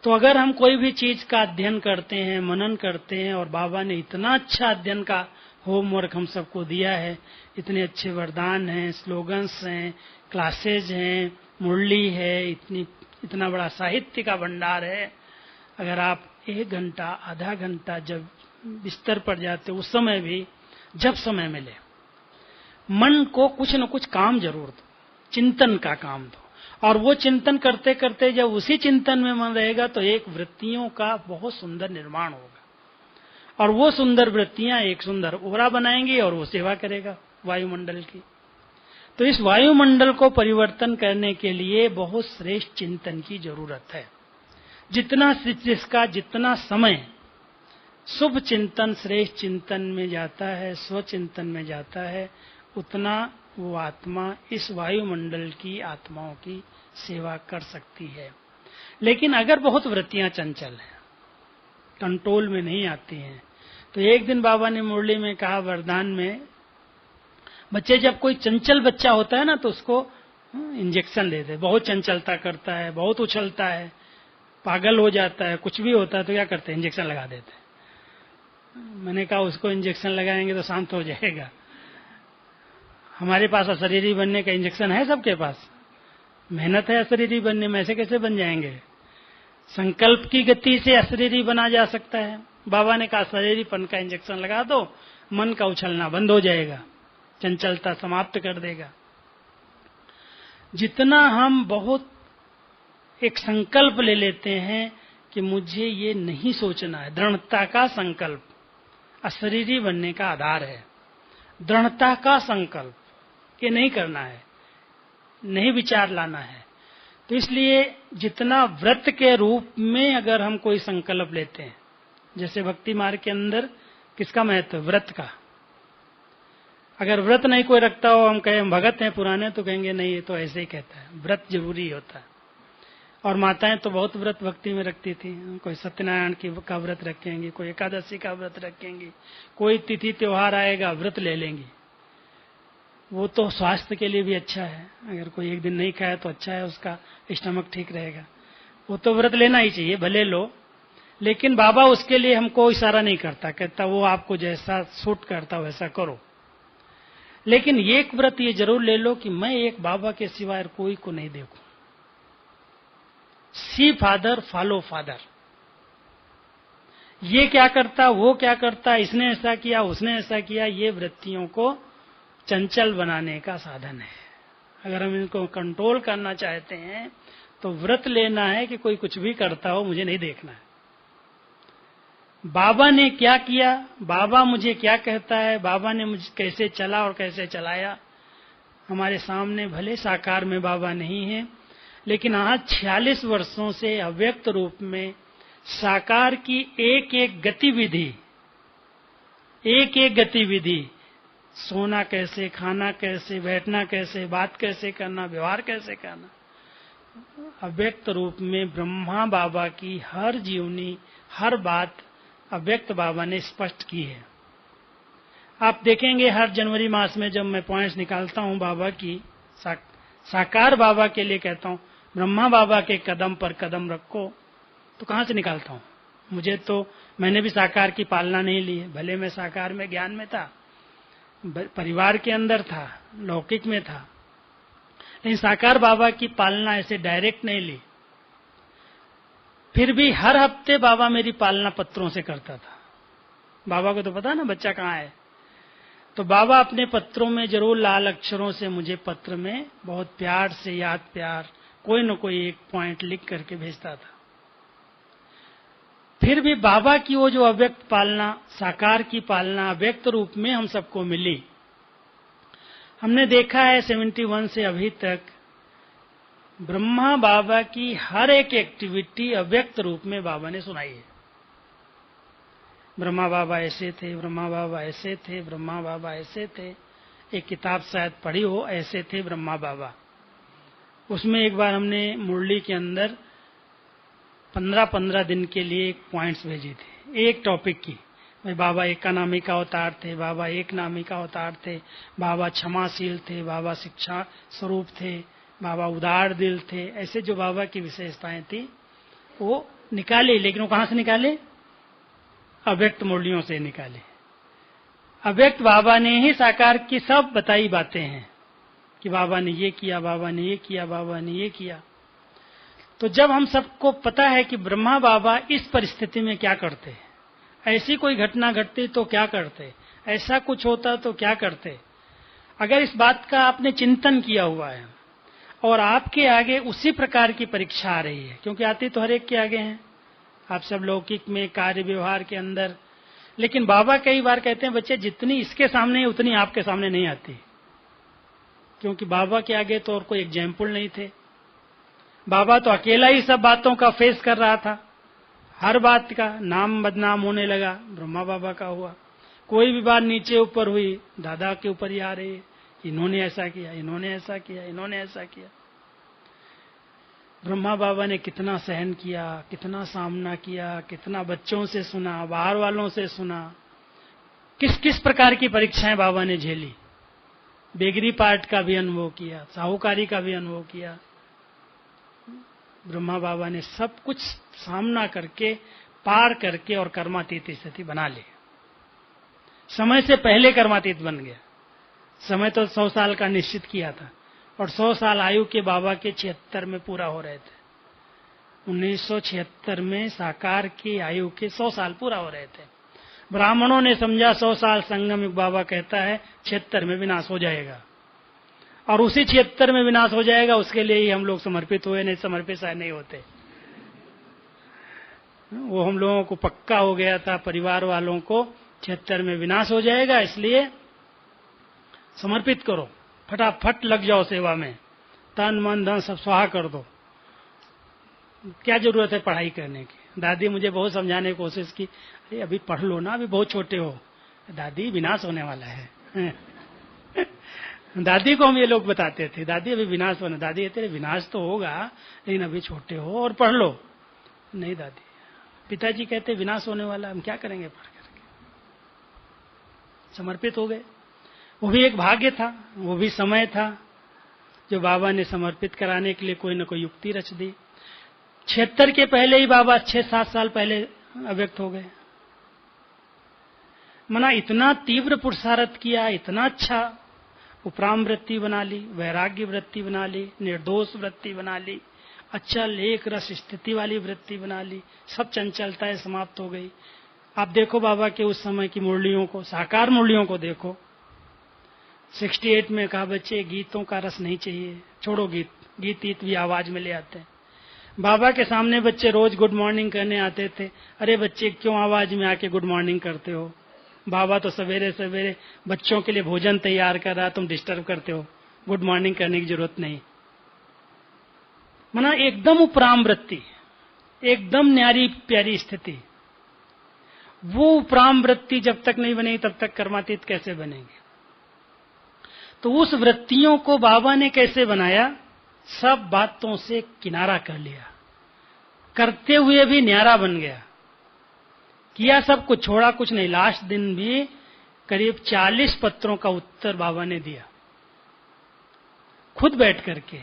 तो अगर हम कोई भी चीज का अध्ययन करते हैं, मनन करते हैं, और बाबा ने इतना अच्छा अध्ययन का होमवर्क हम सबको दिया है, इतने अच्छे वरदान हैं, स्लोगन्स हैं, क्लासेज हैं, मुरली है, इतना बड़ा साहित्य का भंडार है। अगर आप 1 घंटा, आधा घंटा जब बिस्तर पर जाते उस समय भी, जब समय मिले, मन को कुछ न कुछ काम जरूर दो, चिंतन का काम दो, और वो चिंतन करते करते जब उसी चिंतन में मन रहेगा तो एक वृत्तियों का बहुत सुंदर निर्माण होगा, और वो सुंदर वृत्तियां एक सुंदर ओरा बनाएंगी और वो सेवा करेगा वायुमंडल की। तो इस वायुमंडल को परिवर्तन करने के लिए बहुत श्रेष्ठ चिंतन की जरूरत है। जिसका जितना समय शुभ चिंतन, श्रेष्ठ चिंतन में जाता है, स्वचिंतन में जाता है, उतना वो आत्मा इस वायुमंडल की आत्माओं की सेवा कर सकती है। लेकिन अगर बहुत वृत्तियां चंचल हैं, कंट्रोल में नहीं आती हैं, तो एक दिन बाबा ने मुरली में कहा, वरदान में, बच्चे जब कोई चंचल बच्चा होता है ना तो उसको इंजेक्शन देते। बहुत चंचलता करता है, बहुत उछलता है, पागल हो जाता है, कुछ भी होता है तो क्या करते हैं, इंजेक्शन लगा देते हैं। मैंने कहा उसको इंजेक्शन लगाएंगे तो शांत हो जाएगा। हमारे पास अशरीरी बनने का इंजेक्शन है, सबके पास मेहनत है अशरीरी बनने में, ऐसे कैसे बन जाएंगे। संकल्प की गति से अशरीरी बना जा सकता है। बाबा ने कहा शरीरीपन का इंजेक्शन लगा दो, मन का उछलना बंद हो जाएगा, चंचलता समाप्त कर देगा। जितना हम बहुत एक संकल्प ले लेते हैं कि मुझे ये नहीं सोचना है, दृढ़ता का संकल्प अशरीरी बनने का आधार है। दृढ़ता का संकल्प कि नहीं करना है, नहीं विचार लाना है। तो इसलिए जितना व्रत के रूप में अगर हम कोई संकल्प लेते हैं, जैसे भक्ति मार्ग के अंदर किसका महत्व, व्रत का। अगर व्रत नहीं कोई रखता हो, हम कहें हम भगत हैं पुराने, तो कहेंगे नहीं ये तो ऐसे ही कहता है, व्रत जरूरी होता है। और माताएं तो बहुत व्रत भक्ति में रखती थी, कोई सत्यनारायण की का व्रत रखेंगी, कोई एकादशी का व्रत रखेंगी, कोई तिथि त्योहार आएगा व्रत ले लेंगी। वो तो स्वास्थ्य के लिए भी अच्छा है, अगर कोई एक दिन नहीं खाया तो अच्छा है, उसका स्टमक ठीक रहेगा। वो तो व्रत लेना ही चाहिए, भले लो, लेकिन बाबा उसके लिए हमको इशारा नहीं करता, कहता वो आपको जैसा सूट करता वैसा करो। लेकिन एक व्रत ये जरूर ले लो कि मैं एक बाबा के सिवाय कोई को नहीं देखूं। सी फादर, फॉलो फादर, ये क्या करता, वो क्या करता, इसने ऐसा किया, उसने ऐसा किया, ये वृत्तियों को चंचल बनाने का साधन है। अगर हम इनको कंट्रोल करना चाहते हैं तो व्रत लेना है कि कोई कुछ भी करता हो, मुझे नहीं देखना है। बाबा ने क्या किया, बाबा मुझे क्या कहता है, बाबा ने मुझे कैसे चला और कैसे चलाया। हमारे सामने भले साकार में बाबा नहीं है, लेकिन आज 46 वर्षों से अव्यक्त रूप में साकार की एक एक गतिविधि, सोना कैसे, खाना कैसे, बैठना कैसे, बात कैसे करना, व्यवहार कैसे करना, अव्यक्त रूप में ब्रह्मा बाबा की हर जीवनी, हर बात अव्यक्त बाबा ने स्पष्ट की है। आप देखेंगे हर जनवरी मास में जब मैं पॉइंट्स निकालता हूं बाबा की, साकार बाबा के लिए कहता हूं ब्रह्मा बाबा के कदम पर कदम रखो, तो कहां से निकालता हूं? मुझे तो, मैंने भी साकार की पालना नहीं ली है, भले मैं साकार में ज्ञान में था, परिवार के अंदर था, लौकिक में था, लेकिन साकार बाबा की पालना ऐसे डायरेक्ट नहीं ली। फिर भी हर हफ्ते बाबा मेरी पालना पत्रों से करता था। बाबा को तो पता ना बच्चा कहाँ है, तो बाबा अपने पत्रों में जरूर लाल अक्षरों से मुझे पत्र में बहुत प्यार से, याद प्यार, कोई न कोई एक पॉइंट लिख करके भेजता था। फिर भी बाबा की वो जो अव्यक्त पालना, साकार की पालना अव्यक्त रूप में हम सबको मिली। हमने देखा है 71 से अभी तक ब्रह्मा बाबा की हर एक एक्टिविटी अव्यक्त रूप में बाबा ने सुनाई है। ब्रह्मा बाबा ऐसे थे, ब्रह्मा बाबा ऐसे थे, ब्रह्मा बाबा ऐसे थे। एक किताब शायद पढ़ी हो, ऐसे थे ब्रह्मा बाबा। उसमें एक बार हमने मुरली के अंदर 15-15 दिन के लिए पॉइंट्स भेजे थे एक टॉपिक की। भाई बाबा एकानामी का अवतार थे, बाबा एक नामी का अवतार थे, बाबा क्षमाशील थे, बाबा शिक्षा स्वरूप थे, बाबा उदार दिल थे। ऐसे जो बाबा की विशेषताएं थी वो निकाले, लेकिन वो कहां से निकाले? अव्यक्त मुरलियों से निकाले। अव्यक्त बाबा ने ही साकार की सब बताई बातें हैं कि बाबा ने ये किया, बाबा ने ये किया, बाबा ने ये किया। तो जब हम सबको पता है कि ब्रह्मा बाबा इस परिस्थिति में क्या करते, ऐसी कोई घटना घटती तो क्या करते, ऐसा कुछ होता तो क्या करते, अगर इस बात का आपने चिंतन किया हुआ है और आपके आगे उसी प्रकार की परीक्षा आ रही है, क्योंकि आती तो हर एक के आगे हैं, आप सब लौकिक में, कार्य व्यवहार के अंदर, लेकिन बाबा कई बार कहते हैं बच्चे जितनी इसके सामने है उतनी आपके सामने नहीं आती, क्योंकि बाबा के आगे तो और कोई एग्जाम्पल नहीं थे। बाबा तो अकेला ही सब बातों का फेस कर रहा था, हर बात का नाम बदनाम होने लगा, ब्रह्मा बाबा का हुआ। कोई भी बात नीचे ऊपर हुई, दादा के ऊपर ही आ रही है, इन्होंने ऐसा किया, इन्होंने ऐसा किया, इन्होंने ऐसा किया। ब्रह्मा बाबा ने कितना सहन किया, कितना सामना किया, कितना बच्चों से सुना, बाहर वालों से सुना, किस किस प्रकार की परीक्षाएं बाबा ने झेली। बेगरी पार्ट का भी अनुभव किया, साहूकारी का भी अनुभव किया। ब्रह्मा बाबा ने सब कुछ सामना करके, पार करके और कर्मातीत स्थिति बना ली। समय से पहले कर्मातीत बन गया। समय तो 100 साल का निश्चित किया था और 100 साल आयु के बाबा के 76 में पूरा हो रहे थे। 1976 में साकार की आयु के 100 साल पूरा हो रहे थे। ब्राह्मणों ने समझा 100 साल संगम युग, बाबा कहता है 76 में विनाश हो जाएगा और उसी 76 में विनाश हो जाएगा, उसके लिए ही हम लोग समर्पित हुए, नहीं समर्पित शायद नहीं होते। वो हम लोगों को पक्का हो गया था, परिवार वालों को 76 में विनाश हो जाएगा, इसलिए समर्पित करो, फटाफट लग जाओ सेवा में, तन मन धन सब स्वाहा कर दो, क्या जरूरत है पढ़ाई करने की। दादी मुझे बहुत समझाने की कोशिश की, अरे अभी पढ़ लो ना, अभी बहुत छोटे हो। दादी विनाश होने वाला है दादी को हम ये लोग बताते थे, दादी अभी विनाश होना, दादी तेरे विनाश तो होगा लेकिन अभी छोटे हो और पढ़ लो। नहीं दादी, पिताजी कहते विनाश होने वाला, हम क्या करेंगे पढ़ करके। समर्पित हो गए। वो भी एक भाग्य था, वो भी समय था जो बाबा ने समर्पित कराने के लिए कोई न कोई युक्ति रच दी। 76 के पहले ही बाबा 6-7 साल पहले अव्यक्त हो गए। मना इतना तीव्र पुरुषार्थ किया, इतना अच्छा उपराम वृत्ति बना ली, वैराग्य वृत्ति बना ली, निर्दोष वृत्ति बना ली, अच्छा लेख रस स्थिति वाली वृत्ति बना ली, सब चंचलताएं समाप्त हो गई। आप देखो बाबा के उस समय की मुरलियों को, साकार मुरलियों को देखो। 68 में कहा बच्चे गीतों का रस नहीं चाहिए, छोड़ो गीत, गीत भी आवाज में ले आते हैं। बाबा के सामने बच्चे रोज गुड मॉर्निंग करने आते थे। अरे बच्चे क्यों आवाज में आके गुड मॉर्निंग करते हो? बाबा तो सवेरे सवेरे बच्चों के लिए भोजन तैयार कर रहा, तुम डिस्टर्ब करते हो, गुड मॉर्निंग करने की जरूरत नहीं। मना एकदम उपराम वृत्ति, एकदम न्यारी प्यारी स्थिति। वो उपराम वृत्ति जब तक नहीं बनेगी तब तक कर्मातीत कैसे बनेंगे? तो उस वृत्तियों को बाबा ने कैसे बनाया? सब बातों से किनारा कर लिया, करते हुए भी न्यारा बन गया। किया सब कुछ, छोड़ा कुछ नहीं। लास्ट दिन भी करीब 40 पत्रों का उत्तर बाबा ने दिया, खुद बैठ करके।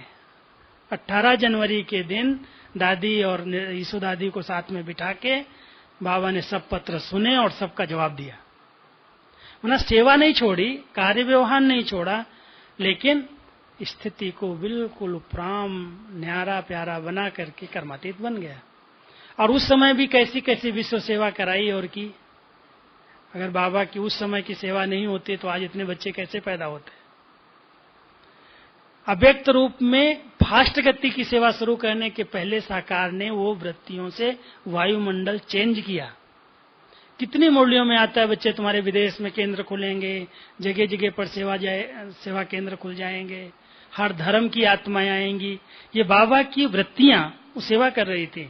18 जनवरी के दिन दादी और यीशु दादी को साथ में बिठा के बाबा ने सब पत्र सुने और सबका जवाब दिया। मतलब सेवा नहीं छोड़ी, कार्य व्यवहार नहीं छोड़ा, लेकिन स्थिति को बिल्कुल उपराम न्यारा प्यारा बना करके कर्मातीत बन गया। और उस समय भी कैसी कैसी विश्व सेवा कराई और की। अगर बाबा की उस समय की सेवा नहीं होती तो आज इतने बच्चे कैसे पैदा होते? अव्यक्त रूप में फास्ट गति की सेवा शुरू करने के पहले साकार ने वो वृत्तियों से वायुमंडल चेंज किया। कितनी मुरलियों में आता है बच्चे तुम्हारे विदेश में केंद्र खुलेंगे, जगह जगह पर सेवा केंद्र खुल जाएंगे, हर धर्म की आत्माएं आएंगी। ये बाबा की वृत्तियां वो सेवा कर रही थी।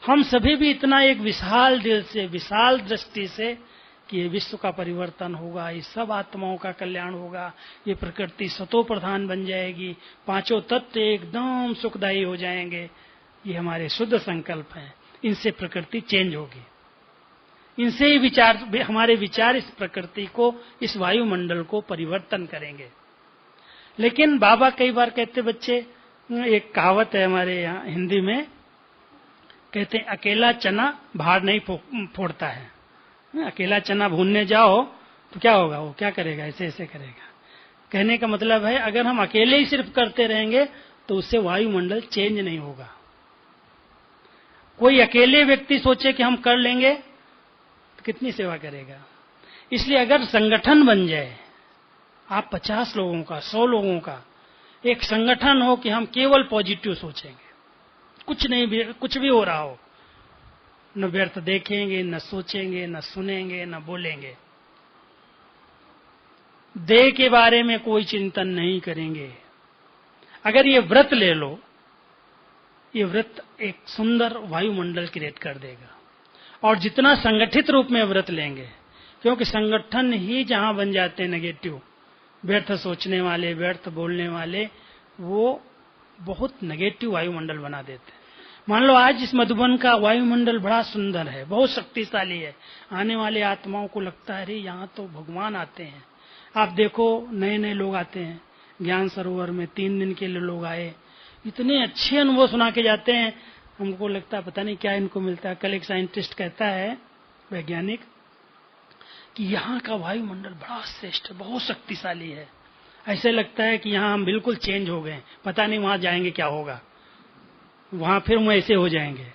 हम सभी भी इतना एक विशाल दिल से, विशाल दृष्टि से कि ये विश्व का परिवर्तन होगा, ये सब आत्माओं का कल्याण होगा, ये प्रकृति सतो प्रधान बन जाएगी, पांचों तत्व एकदम सुखदायी हो जाएंगे, ये हमारे शुद्ध संकल्प हैं। इनसे प्रकृति चेंज होगी, इनसे ही विचार, हमारे विचार इस प्रकृति को, इस वायुमंडल को परिवर्तन करेंगे। लेकिन बाबा कई बार कहते, बच्चे एक कहावत है हमारे यहाँ हिंदी में, कहते हैं अकेला चना भार नहीं फोड़ता है। अकेला चना भूनने जाओ तो क्या होगा, वो क्या करेगा, ऐसे ऐसे करेगा। कहने का मतलब है अगर हम अकेले ही सिर्फ करते रहेंगे तो उससे वायुमंडल चेंज नहीं होगा। कोई अकेले व्यक्ति सोचे कि हम कर लेंगे तो कितनी सेवा करेगा। इसलिए अगर संगठन बन जाए, आप 50 लोगों का, 100 लोगों का एक संगठन हो कि हम केवल पॉजिटिव सोचेंगे, कुछ नहीं भी, कुछ भी हो रहा हो, न व्यर्थ देखेंगे, न सोचेंगे, न सुनेंगे, न बोलेंगे, देह के बारे में कोई चिंतन नहीं करेंगे। अगर ये व्रत ले लो, ये व्रत एक सुंदर वायुमंडल क्रिएट कर देगा। और जितना संगठित रूप में व्रत लेंगे, क्योंकि संगठन ही जहां बन जाते हैं नेगेटिव, व्यर्थ सोचने वाले, व्यर्थ बोलने वाले, वो बहुत नेगेटिव वायुमंडल बना देते हैं। मान लो आज इस मधुबन का वायुमंडल बड़ा सुंदर है, बहुत शक्तिशाली है, आने वाले आत्माओं को लगता है अरे यहाँ तो भगवान आते हैं। आप देखो नए नए लोग आते हैं, ज्ञान सरोवर में 3 दिन के लिए लोग आए, इतने अच्छे अनुभव सुना के जाते हैं, हमको लगता है पता नहीं क्या इनको मिलता है। कल एक साइंटिस्ट कहता है, वैज्ञानिक, कि यहाँ का वायुमंडल बड़ा श्रेष्ठ, बहुत शक्तिशाली है, ऐसे लगता है कि यहाँ हम बिल्कुल चेंज हो गए, पता नहीं वहां जाएंगे क्या होगा, वहां फिर हम ऐसे हो जाएंगे।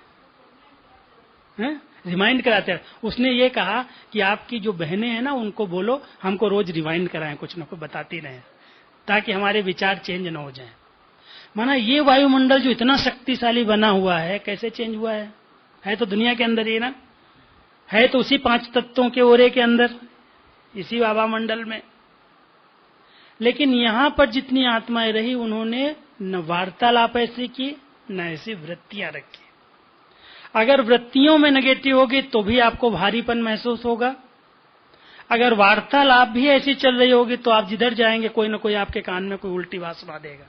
रिमाइंड कराते हैं। उसने ये कहा कि आपकी जो बहनें हैं ना, उनको बोलो हमको रोज रिमाइंड कराएं, कुछ न कुछ बताती रहें, ताकि हमारे विचार चेंज न हो जाएं। माना ये वायुमंडल जो इतना शक्तिशाली बना हुआ है, कैसे चेंज हुआ है तो दुनिया के अंदर ही ना, है तो उसी 5 तत्वों के ओरे के अंदर, इसी बाबा मंडल में। लेकिन यहां पर जितनी आत्माएं रही, उन्होंने न वार्तालाप ऐसी की, न ऐसी वृत्तियां रखी। अगर वृत्तियों में नेगेटिव होगी तो भी आपको भारीपन महसूस होगा। अगर वार्तालाप भी ऐसी चल रही होगी तो आप जिधर जाएंगे कोई न कोई आपके कान में कोई उल्टी बात सुना देगा।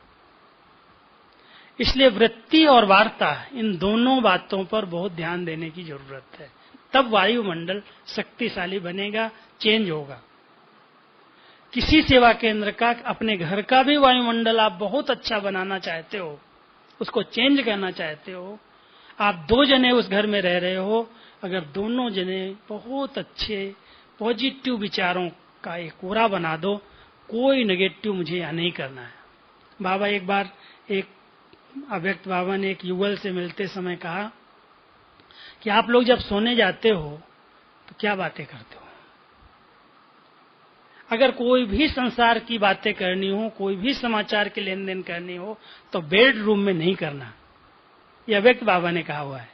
इसलिए वृत्ति और वार्ता, इन दोनों बातों पर बहुत ध्यान देने की जरूरत है, तब वायुमंडल शक्तिशाली बनेगा, चेंज होगा। किसी सेवा केंद्र का, अपने घर का भी वायुमंडल आप बहुत अच्छा बनाना चाहते हो, उसको चेंज करना चाहते हो, आप 2 जने उस घर में रह रहे हो, अगर दोनों जने बहुत अच्छे पॉजिटिव विचारों का एक कोरा बना दो, कोई नेगेटिव मुझे यहाँ नहीं करना है। बाबा एक बार, एक अव्यक्त बाबा ने एक युगल से मिलते समय कहा कि आप लोग जब सोने जाते हो तो क्या बातें करते हो। अगर कोई भी संसार की बातें करनी हो, कोई भी समाचार की लेन देन करनी हो, तो बेडरूम में नहीं करना। यह व्यक्त बाबा ने कहा हुआ है।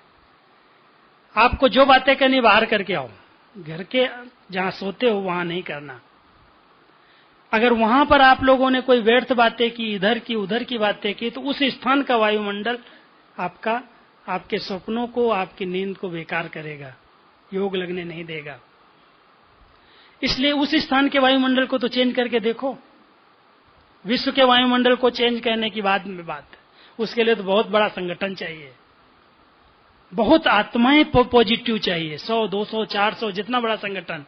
आपको जो बातें करनी बाहर करके आओ, घर के जहां सोते हो वहां नहीं करना। अगर वहां पर आप लोगों ने कोई व्यर्थ बातें की, इधर की उधर की बातें की, तो उस स्थान का वायुमंडल आपके सपनों को, आपकी नींद को बेकार करेगा, योग लगने नहीं देगा। इसलिए उस स्थान के वायुमंडल को तो चेंज करके देखो। विश्व के वायुमंडल को चेंज करने की बाद में बात, उसके लिए तो बहुत बड़ा संगठन चाहिए, बहुत आत्माएं पॉजिटिव चाहिए, 100, 200, 400, जितना बड़ा संगठन।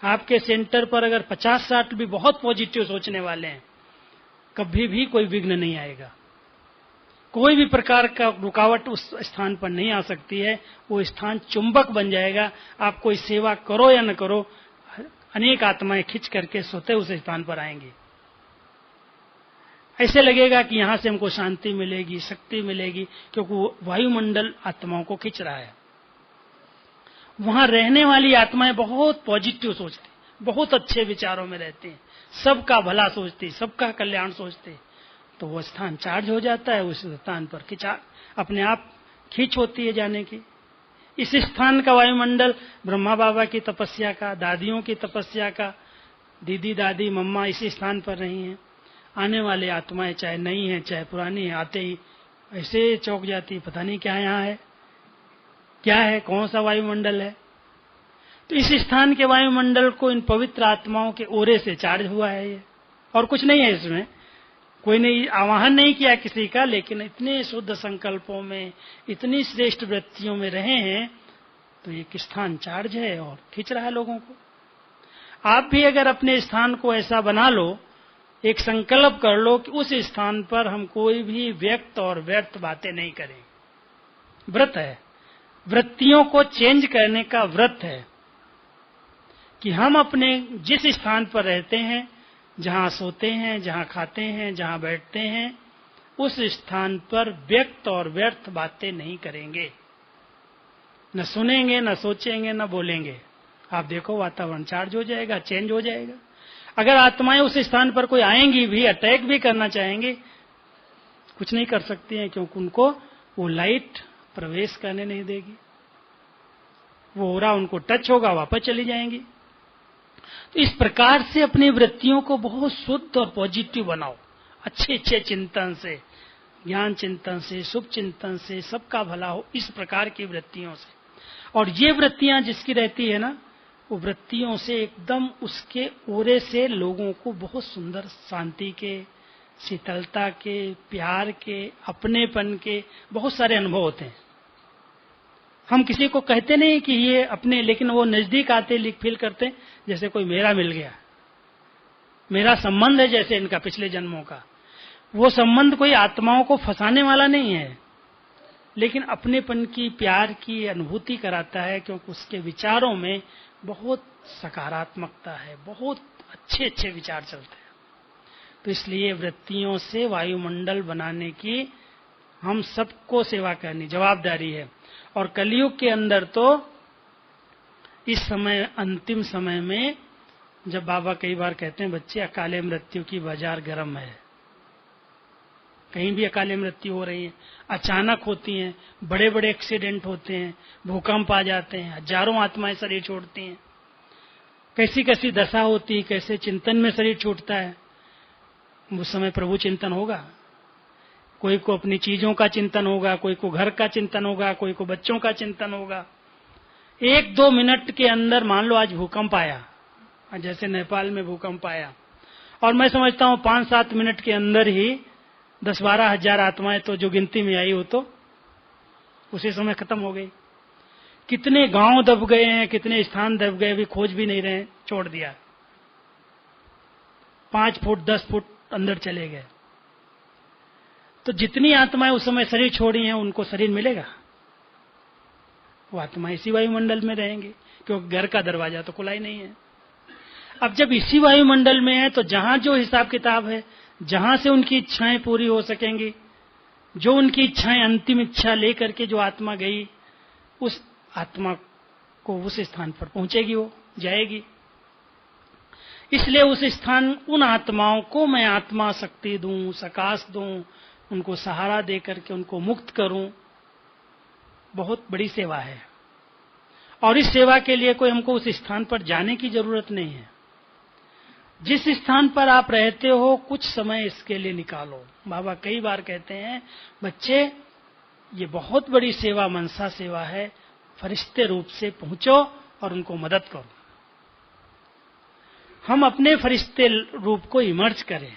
आपके सेंटर पर अगर 50-60 भी बहुत पॉजिटिव सोचने वाले हैं, कभी भी कोई विघ्न नहीं आएगा। कोई भी प्रकार का रुकावट उस स्थान पर नहीं आ सकती है। वो स्थान चुंबक बन जाएगा। आप कोई सेवा करो या न करो, अनेक आत्माएं खिंच करके सोते उस स्थान पर आएंगी। ऐसे लगेगा कि यहां से हमको शांति मिलेगी, शक्ति मिलेगी, क्योंकि वो वायुमंडल आत्माओं को खींच रहा है। वहां रहने वाली आत्माएं बहुत पॉजिटिव सोचती, बहुत अच्छे विचारों में रहती हैं, सबका भला सोचती, सबका कल्याण सोचती, तो वो स्थान चार्ज हो जाता है। उस स्थान पर अपने आप खींच होती है जाने की। इस स्थान का वायुमंडल ब्रह्मा बाबा की तपस्या का, दादियों की तपस्या का, दीदी दादी मम्मा इसी स्थान पर रही हैं। आने वाले आत्माएं चाहे नई हैं चाहे पुरानी हैं, आते ही ऐसे चौंक जाती, पता नहीं क्या यहाँ है, क्या है, कौन सा वायुमंडल है। तो इस स्थान के वायुमंडल को इन पवित्र आत्माओं के ओरे से चार्ज हुआ है ये, और कुछ नहीं है इसमें। कोई नहीं आवाहन नहीं किया किसी का, लेकिन इतने शुद्ध संकल्पों में, इतनी श्रेष्ठ वृत्तियों में रहे हैं, तो ये स्थान चार्ज है और खींच रहा है लोगों को। आप भी अगर अपने स्थान को ऐसा बना लो, एक संकल्प कर लो कि उस स्थान पर हम कोई भी व्यक्त और व्यर्थ बातें नहीं करें। व्रत है, वृत्तियों को चेंज करने का व्रत है कि हम अपने जिस स्थान पर रहते हैं, जहां सोते हैं, जहां खाते हैं, जहां बैठते हैं, उस स्थान पर व्यक्त और व्यर्थ बातें नहीं करेंगे, न सुनेंगे, न सोचेंगे, न बोलेंगे। आप देखो वातावरण चार्ज हो जाएगा, चेंज हो जाएगा। अगर आत्माएं उस स्थान पर कोई आएंगी भी, अटैक भी करना चाहेंगी, कुछ नहीं कर सकती हैं, क्योंकि उनको वो लाइट प्रवेश करने नहीं देगी। वो हो रहा उनको टच होगा, वापस चली जाएंगी। तो इस प्रकार से अपनी वृत्तियों को बहुत शुद्ध और पॉजिटिव बनाओ, अच्छे अच्छे चिंतन से, ज्ञान चिंतन से, शुभ चिंतन से, सबका भला हो, इस प्रकार की वृत्तियों से। और ये वृत्तियां जिसकी रहती है ना, वो वृत्तियों से एकदम उसके ओरे से लोगों को बहुत सुंदर शांति के, शीतलता के, प्यार के, अपनेपन के बहुत सारे अनुभव होते हैं। हम किसी को कहते नहीं कि ये अपने, लेकिन वो नजदीक आते लिख फील करते जैसे कोई मेरा मिल गया, मेरा संबंध है जैसे इनका पिछले जन्मों का। वो संबंध कोई आत्माओं को फंसाने वाला नहीं है, लेकिन अपनेपन की, प्यार की अनुभूति कराता है, क्योंकि उसके विचारों में बहुत सकारात्मकता है, बहुत अच्छे अच्छे विचार चलते हैं। तो इसलिए वृत्तियों से वायुमंडल बनाने की हम सबको सेवा करनी जवाबदारी है। और कलयुग के अंदर तो इस समय, अंतिम समय में, जब बाबा कई बार कहते हैं बच्चे अकाले मृत्यु की बाजार गर्म है, कहीं भी अकाले मृत्यु हो रही है, अचानक होती हैं, बड़े बड़े एक्सीडेंट होते हैं, भूकंप आ जाते हैं, हजारों आत्माएं शरीर छोड़ती हैं, कैसी कैसी दशा होती है, कैसे चिंतन में शरीर छूटता है। उस समय प्रभु चिंतन होगा, कोई को अपनी चीजों का चिंतन होगा, कोई को घर का चिंतन होगा, कोई को बच्चों का चिंतन होगा। 1-2 मिनट के अंदर, मान लो आज भूकंप आया, जैसे नेपाल में भूकंप आया, और मैं समझता हूं 5-7 मिनट के अंदर ही 10-12 हजार आत्माएं तो जो गिनती में आई हो तो उसी समय खत्म हो गई। कितने गांव दब गए हैं, कितने स्थान दब गए, अभी खोज भी नहीं रहे, छोड़ दिया। 5 फुट 10 फुट अंदर चले गए। तो जितनी आत्माएं उस समय शरीर छोड़ी हैं, उनको शरीर मिलेगा? वो आत्माएं इसी वायुमंडल में रहेंगी, क्योंकि घर का दरवाजा तो खुला ही नहीं है। अब जब इसी वायुमंडल में है, तो जहां जो हिसाब किताब है, जहां से उनकी इच्छाएं पूरी हो सकेंगी, जो उनकी इच्छाएं, अंतिम इच्छा लेकर के जो आत्मा गई, उस आत्मा को उस स्थान पर पहुंचेगी, वो जाएगी। इसलिए उस स्थान, उन आत्माओं को मैं आत्मा शक्ति दूं, सकाश दूं, उनको सहारा दे करके उनको मुक्त करूं, बहुत बड़ी सेवा है। और इस सेवा के लिए कोई हमको उस स्थान पर जाने की जरूरत नहीं है। जिस स्थान पर आप रहते हो कुछ समय इसके लिए निकालो। बाबा कई बार कहते हैं, बच्चे ये बहुत बड़ी सेवा मनसा सेवा है, फरिश्ते रूप से पहुंचो और उनको मदद करो। हम अपने फरिश्ते रूप को इमर्ज करें।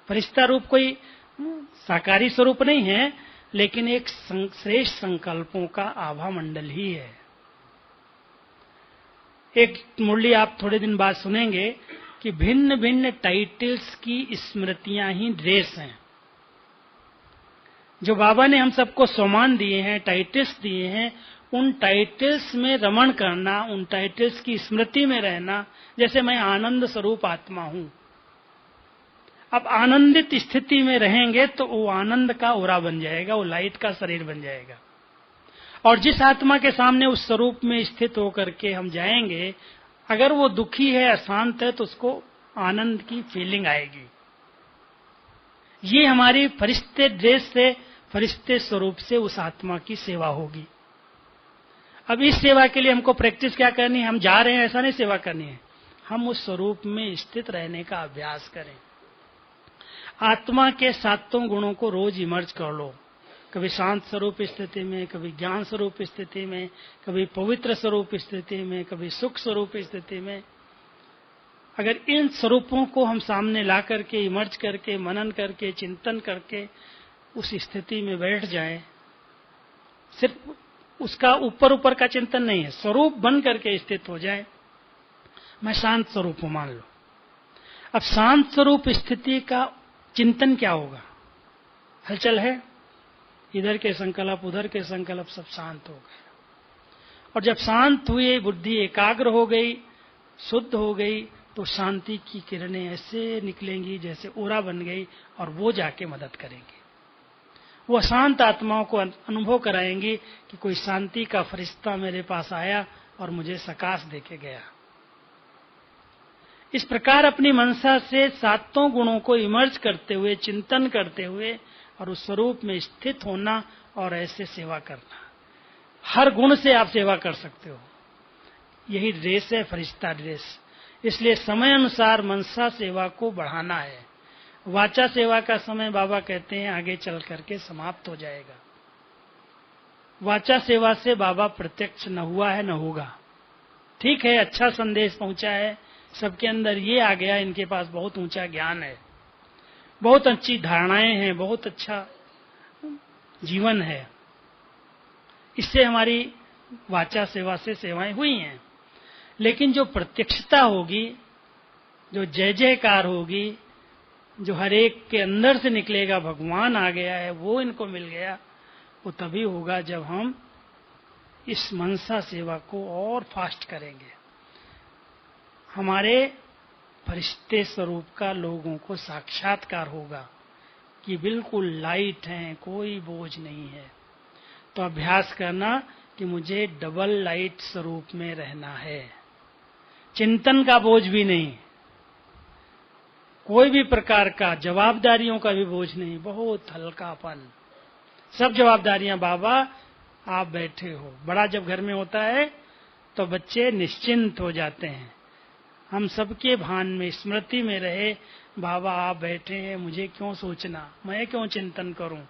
फरिश्ता रूप कोई साकारी स्वरूप नहीं है, लेकिन एक श्रेष्ठ संकल्पों का आभा मंडल ही है। एक मुरली आप थोड़े दिन बाद सुनेंगे कि भिन्न भिन्न टाइटल्स की स्मृतियां ही ड्रेस हैं। जो बाबा ने हम सबको सम्मान दिए हैं, टाइटल्स दिए हैं, उन टाइटल्स में रमण करना, उन टाइटल्स की स्मृति में रहना। जैसे मैं आनंद स्वरूप आत्मा हूं, अब आनंदित स्थिति में रहेंगे तो वो आनंद का ओरा बन जाएगा, वो लाइट का शरीर बन जाएगा। और जिस आत्मा के सामने उस स्वरूप में स्थित होकर के हम जाएंगे, अगर वो दुखी है, अशांत है, तो उसको आनंद की फीलिंग आएगी। ये हमारी फरिश्ते ड्रेस से, फरिश्ते स्वरूप से उस आत्मा की सेवा होगी। अब इस सेवा के लिए हमको प्रैक्टिस क्या करनी है? हम जा रहे हैं ऐसा नहीं सेवा करनी है, हम उस स्वरूप में स्थित रहने का अभ्यास करें। आत्मा के सातों गुणों को रोज इमर्ज कर लो। कभी शांत स्वरूप स्थिति में, कभी ज्ञान स्वरूप स्थिति में, कभी पवित्र स्वरूप स्थिति में, कभी सुख स्वरूप स्थिति में। अगर इन स्वरूपों को हम सामने ला करके, इमर्ज करके, मनन करके, चिंतन करके उस स्थिति में बैठ जाए, सिर्फ उसका ऊपर ऊपर का चिंतन नहीं है, स्वरूप बन करके स्थित हो जाए। मैं शांत स्वरूप हूं मान लो। अब शांत स्वरूप स्थिति का चिंतन क्या होगा? हलचल है, इधर के संकल्प उधर के संकल्प सब शांत हो गए। और जब शांत हुए, बुद्धि एकाग्र हो गई, शुद्ध हो गई, तो शांति की किरणें ऐसे निकलेंगी जैसे ओरा बन गई, और वो जाके मदद करेंगी। वो अशांत आत्माओं को अनुभव कराएंगी कि कोई शांति का फरिश्ता मेरे पास आया और मुझे सकाश देके गया। इस प्रकार अपनी मनसा से सातों गुणों को इमर्ज करते हुए, चिंतन करते हुए और उस स्वरूप में स्थित होना और ऐसे सेवा करना। हर गुण से आप सेवा कर सकते हो। यही ड्रेस है, फरिश्ता ड्रेस। इसलिए समय अनुसार मनसा सेवा को बढ़ाना है। वाचा सेवा का समय बाबा कहते हैं आगे चल करके समाप्त हो जाएगा। वाचा सेवा से बाबा प्रत्यक्ष न हुआ है न होगा। ठीक है, अच्छा संदेश पहुंचा है, सबके अंदर ये आ गया, इनके पास बहुत ऊंचा ज्ञान है, बहुत अच्छी धारणाएं हैं, बहुत अच्छा जीवन है। इससे हमारी वाचा सेवा से सेवाएं हुई हैं। लेकिन जो प्रत्यक्षता होगी, जो जय जयकार होगी, जो हर एक के अंदर से निकलेगा भगवान आ गया है, वो इनको मिल गया, वो तभी होगा जब हम इस मनसा सेवा को और फास्ट करेंगे। हमारे फरिश्ते स्वरूप का लोगों को साक्षात्कार होगा कि बिल्कुल लाइट हैं, कोई बोझ नहीं है। तो अभ्यास करना कि मुझे डबल लाइट स्वरूप में रहना है। चिंतन का बोझ भी नहीं, कोई भी प्रकार का जवाबदारियों का भी बोझ नहीं, बहुत हल्कापन। सब जवाबदारियां बाबा आप बैठे हो। बड़ा जब घर में होता है तो बच्चे निश्चिंत हो जाते हैं। हम सबके भान में, स्मृति में रहे, बाबा आप बैठे हैं, मुझे क्यों सोचना, मैं क्यों चिंतन करूं,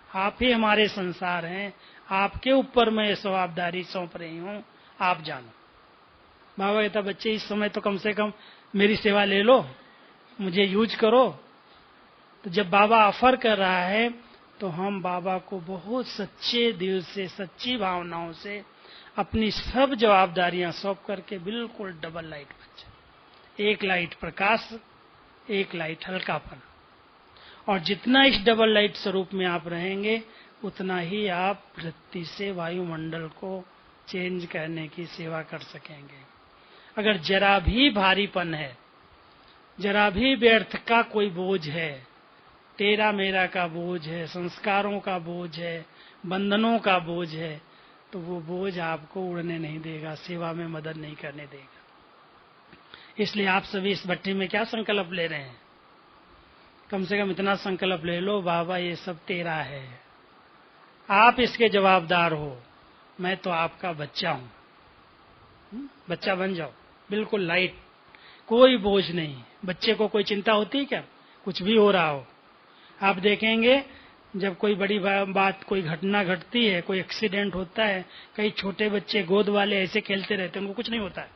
आप ही हमारे संसार हैं, आपके ऊपर मैं जवाबदारी सौंप रही हूं, आप जानो। बाबा कहता बच्चे इस समय तो कम से कम मेरी सेवा ले लो, मुझे यूज करो। तो जब बाबा ऑफर कर रहा है तो हम बाबा को बहुत सच्चे दिल से, सच्ची भावनाओं से अपनी सब जवाबदारियां सौंप करके बिल्कुल डबल लाइट बन जाए। एक लाइट प्रकाश, एक लाइट हल्कापन। और जितना इस डबल लाइट स्वरूप में आप रहेंगे, उतना ही आप वृत्ति से वायुमंडल को चेंज करने की सेवा कर सकेंगे। अगर जरा भी भारीपन है, जरा भी व्यर्थ का कोई बोझ है, तेरा मेरा का बोझ है, संस्कारों का बोझ है, बंधनों का बोझ है, तो वो बोझ आपको उड़ने नहीं देगा, सेवा में मदद नहीं करने देगा। इसलिए आप सभी इस भट्टी में क्या संकल्प ले रहे हैं? कम से कम इतना संकल्प ले लो, बाबा ये सब तेरा है, आप इसके जवाबदार हो, मैं तो आपका बच्चा हूं। बच्चा बन जाओ, बिल्कुल लाइट, कोई बोझ नहीं। बच्चे को कोई चिंता होती है क्या? कुछ भी हो रहा हो, आप देखेंगे जब कोई बड़ी बात, कोई घटना घटती है, कोई एक्सीडेंट होता है, कई छोटे बच्चे गोद वाले ऐसे खेलते रहते हैं, उनको कुछ नहीं होता है।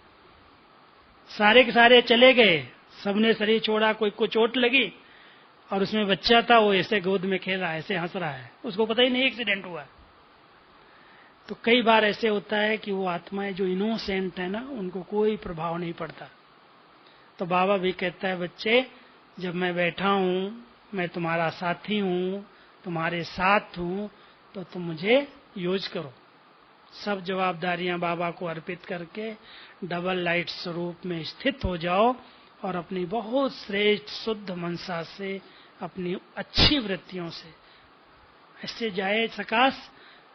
सारे के सारे चले गए, सबने शरीर छोड़ा, कोई को चोट लगी और उसमें बच्चा था, वो ऐसे गोद में खेल रहा है, ऐसे हंस रहा है, उसको पता ही नहीं एक्सीडेंट हुआ। तो कई बार ऐसे होता है कि वो आत्माएं जो इनोसेंट है ना, उनको कोई प्रभाव नहीं पड़ता। तो बाबा भी कहता है, बच्चे जब मैं बैठा हूं, मैं तुम्हारा साथी हूं, तुम्हारे साथ हूं, तो तुम मुझे यूज करो। सब जवाबदारियां बाबा को अर्पित करके डबल लाइट स्वरूप में स्थित हो जाओ और अपनी बहुत श्रेष्ठ शुद्ध मनसा से, अपनी अच्छी वृत्तियों से ऐसे जाए सकाश।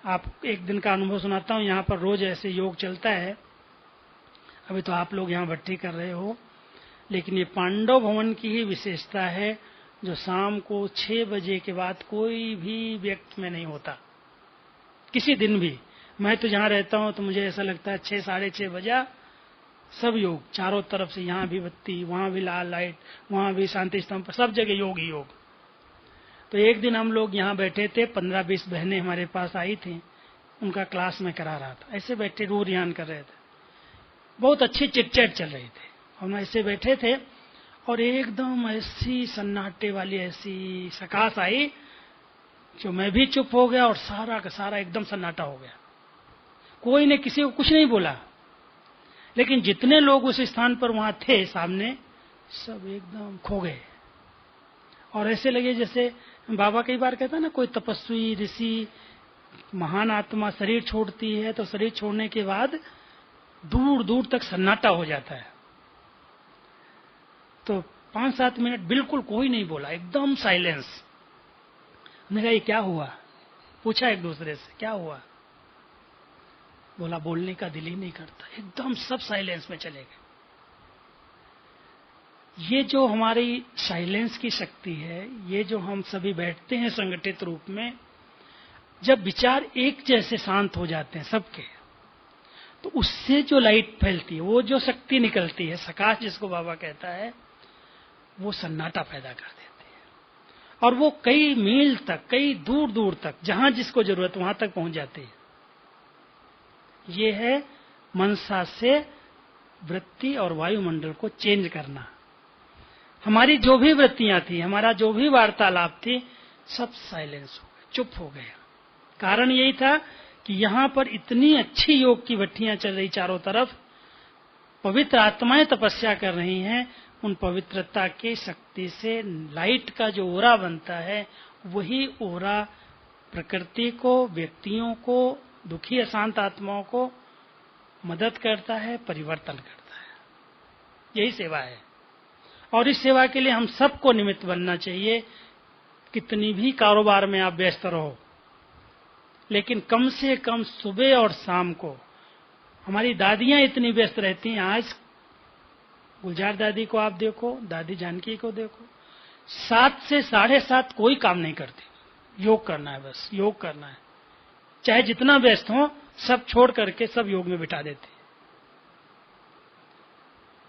आप एक दिन का अनुभव सुनाता हूं, यहाँ पर रोज ऐसे योग चलता है। अभी तो आप लोग यहाँ भट्टी कर रहे हो, लेकिन ये पांडव भवन की ही विशेषता है, जो शाम को 6 बजे के बाद कोई भी व्यक्ति में नहीं होता, किसी दिन भी। मैं तो जहाँ रहता हूँ तो मुझे ऐसा लगता है 6 साढ़े 6 बजा सब योग, चारों तरफ से, यहाँ भी बत्ती, वहां भी लाल लाइट, वहां भी शांति स्तंभ, सब जगह योग ही योग। तो एक दिन हम लोग यहाँ बैठे थे, 15-20 बहनें हमारे पास आई थी, उनका क्लास में करा रहा था। ऐसे बैठे रू रियान कर रहे थे, बहुत अच्छी चिटचैट चल रही थी। हम ऐसे बैठे थे और एकदम ऐसी सन्नाटे वाली ऐसी सकाश आई जो मैं भी चुप हो गया और सारा का सारा एकदम सन्नाटा हो गया। कोई ने किसी को कुछ नहीं बोला, लेकिन जितने लोग उस स्थान पर वहां थे सामने, सब एकदम खो गए। और ऐसे लगे जैसे बाबा कई बार कहता है ना, कोई तपस्वी ऋषि महान आत्मा शरीर छोड़ती है तो शरीर छोड़ने के बाद दूर दूर तक सन्नाटा हो जाता है। तो 5-7 मिनट बिल्कुल कोई नहीं बोला, एकदम साइलेंस। हमने कहा ये क्या हुआ, पूछा एक दूसरे से क्या हुआ, बोला बोलने का दिल ही नहीं करता, एकदम सब साइलेंस में चले गए। ये जो हमारी साइलेंस की शक्ति है, ये जो हम सभी बैठते हैं संगठित रूप में, जब विचार एक जैसे शांत हो जाते हैं सबके, तो उससे जो लाइट फैलती है, वो जो शक्ति निकलती है, सकाश जिसको बाबा कहता है, वो सन्नाटा पैदा कर देती है। और वो कई मील तक, कई दूर दूर तक, जहां जिसको जरूरत वहां तक पहुंच जाती है। ये है मनसा से वृत्ति और वायुमंडल को चेंज करना। हमारी जो भी वृत्तियां थी, हमारा जो भी वार्तालाप थी, सब साइलेंस हो गए, चुप हो गए। कारण यही था कि यहाँ पर इतनी अच्छी योग की भट्टियां चल रही, चारों तरफ पवित्र आत्माएं तपस्या कर रही हैं। उन पवित्रता की शक्ति से लाइट का जो ओरा बनता है, वही ओरा प्रकृति को, व्यक्तियों को, दुखी अशांत आत्माओं को मदद करता है, परिवर्तन करता है। यही सेवा है। और इस सेवा के लिए हम सबको निमित्त बनना चाहिए। कितनी भी कारोबार में आप व्यस्त रहो, लेकिन कम से कम सुबह और शाम को, हमारी दादियां इतनी व्यस्त रहती हैं। आज गुलजार दादी को आप देखो, दादी जानकी को देखो, 7 से 7:30 कोई काम नहीं करती, योग करना है, बस योग करना है। चाहे जितना व्यस्त हो, सब छोड़ करके सब योग में बिठा देते।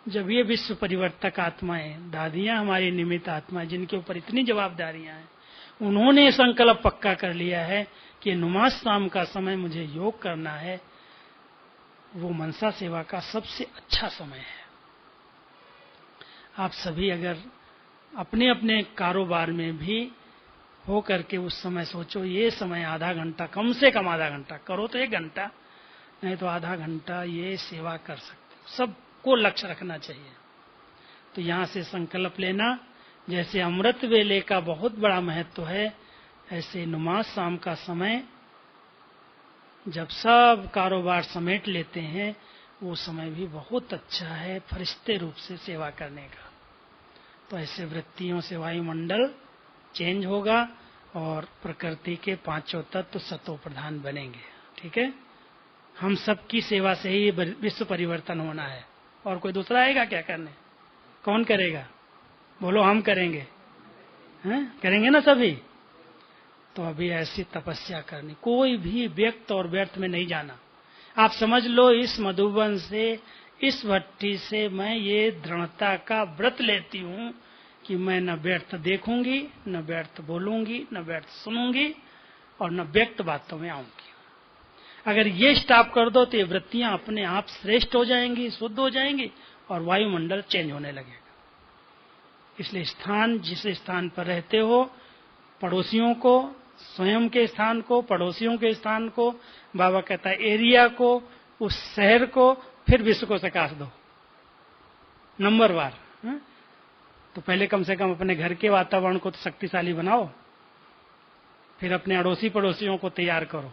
जब ये विश्व परिवर्तक आत्माएं, दादियां हमारी निमित्त आत्माएं, जिनके ऊपर इतनी जवाबदारियां हैं, उन्होंने संकल्प पक्का कर लिया है कि नमाज शाम का समय मुझे योग करना है, वो मनसा सेवा का सबसे अच्छा समय है। आप सभी अगर अपने अपने कारोबार में भी हो करके उस समय सोचो, ये समय आधा घंटा, कम से कम आधा घंटा, करो तो 1 घंटा, नहीं तो आधा घंटा ये सेवा कर सकते हो। सबको लक्ष्य रखना चाहिए। तो यहाँ से संकल्प लेना, जैसे अमृत वेले का बहुत बड़ा महत्व है, ऐसे नमाज शाम का समय जब सब कारोबार समेट लेते हैं, वो समय भी बहुत अच्छा है फरिश्ते रूप से सेवा करने का। तो ऐसे वृत्तियों से वायुमंडल चेंज होगा और प्रकृति के 5 तत्व सतो प्रधान बनेंगे। ठीक है। हम सबकी सेवा से ही विश्व परिवर्तन होना है। और कोई दूसरा आएगा क्या करने? कौन करेगा? बोलो, हम करेंगे। हैं? करेंगे ना सभी? तो अभी ऐसी तपस्या करनी, कोई भी व्यक्त और व्यर्थ में नहीं जाना। आप समझ लो, इस मधुबन से, इस भट्टी से मैं ये दृढ़ता का व्रत लेती हूं कि मैं न व्यर्थ देखूंगी, न व्यर्थ बोलूंगी, न व्यर्थ सुनूंगी और न व्यक्त बातों में आऊंगी। अगर ये स्टॉप कर दो तो ये वृत्तियां अपने आप श्रेष्ठ हो जाएंगी, शुद्ध हो जाएंगी और वायुमंडल चेंज होने लगेगा। इसलिए स्थान, जिस स्थान पर रहते हो, पड़ोसियों को, स्वयं के स्थान को, पड़ोसियों के स्थान को, बाबा कहता है एरिया को, उस शहर को, फिर विश्व को सकाश दो नंबर वार। तो पहले कम से कम अपने घर के वातावरण को तो शक्तिशाली बनाओ, फिर अपने अड़ोसी पड़ोसियों को तैयार करो,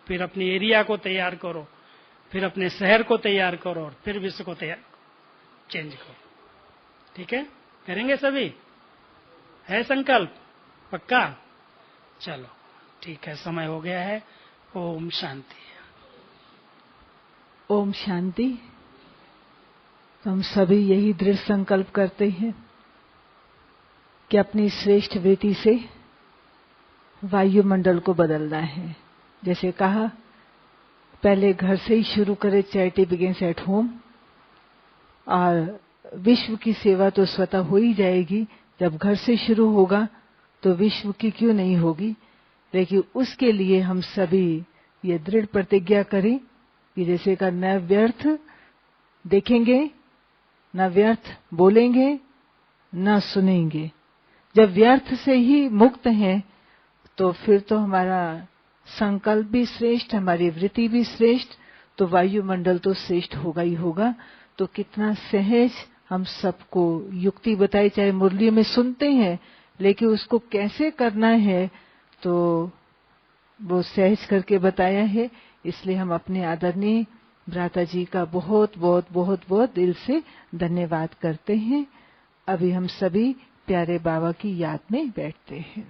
फिर अपने एरिया को तैयार करो, फिर अपने शहर को तैयार करो और फिर विश्व को तैयार चेंज करो। ठीक है? करेंगे सभी? है संकल्प पक्का? चलो ठीक है, समय हो गया है। ओम शांति। ओम शांति। तो हम सभी यही दृढ़ संकल्प करते हैं कि अपनी श्रेष्ठ वृत्ति से वायुमंडल को बदलना है। जैसे कहा, पहले घर से ही शुरू करें, चैरिटी बिगिंस एट होम। और विश्व की सेवा तो स्वतः हो ही जाएगी। जब घर से शुरू होगा तो विश्व की क्यों नहीं होगी। लेकिन उसके लिए हम सभी ये दृढ़ प्रतिज्ञा करें कि जैसे का न व्यर्थ देखेंगे, न व्यर्थ बोलेंगे, न सुनेंगे। जब व्यर्थ से ही मुक्त हैं तो फिर तो हमारा संकल्प भी श्रेष्ठ, हमारी वृत्ति भी श्रेष्ठ, तो वायुमंडल तो श्रेष्ठ होगा ही होगा। तो कितना सहज हम सबको युक्ति बताई, चाहे मुरली में सुनते हैं, लेकिन उसको कैसे करना है तो वो सहज करके बताया है। इसलिए हम अपने आदरणीय भ्राता जी का बहुत बहुत बहुत बहुत दिल से धन्यवाद करते हैं। अभी हम सभी प्यारे बाबा की याद में बैठते हैं।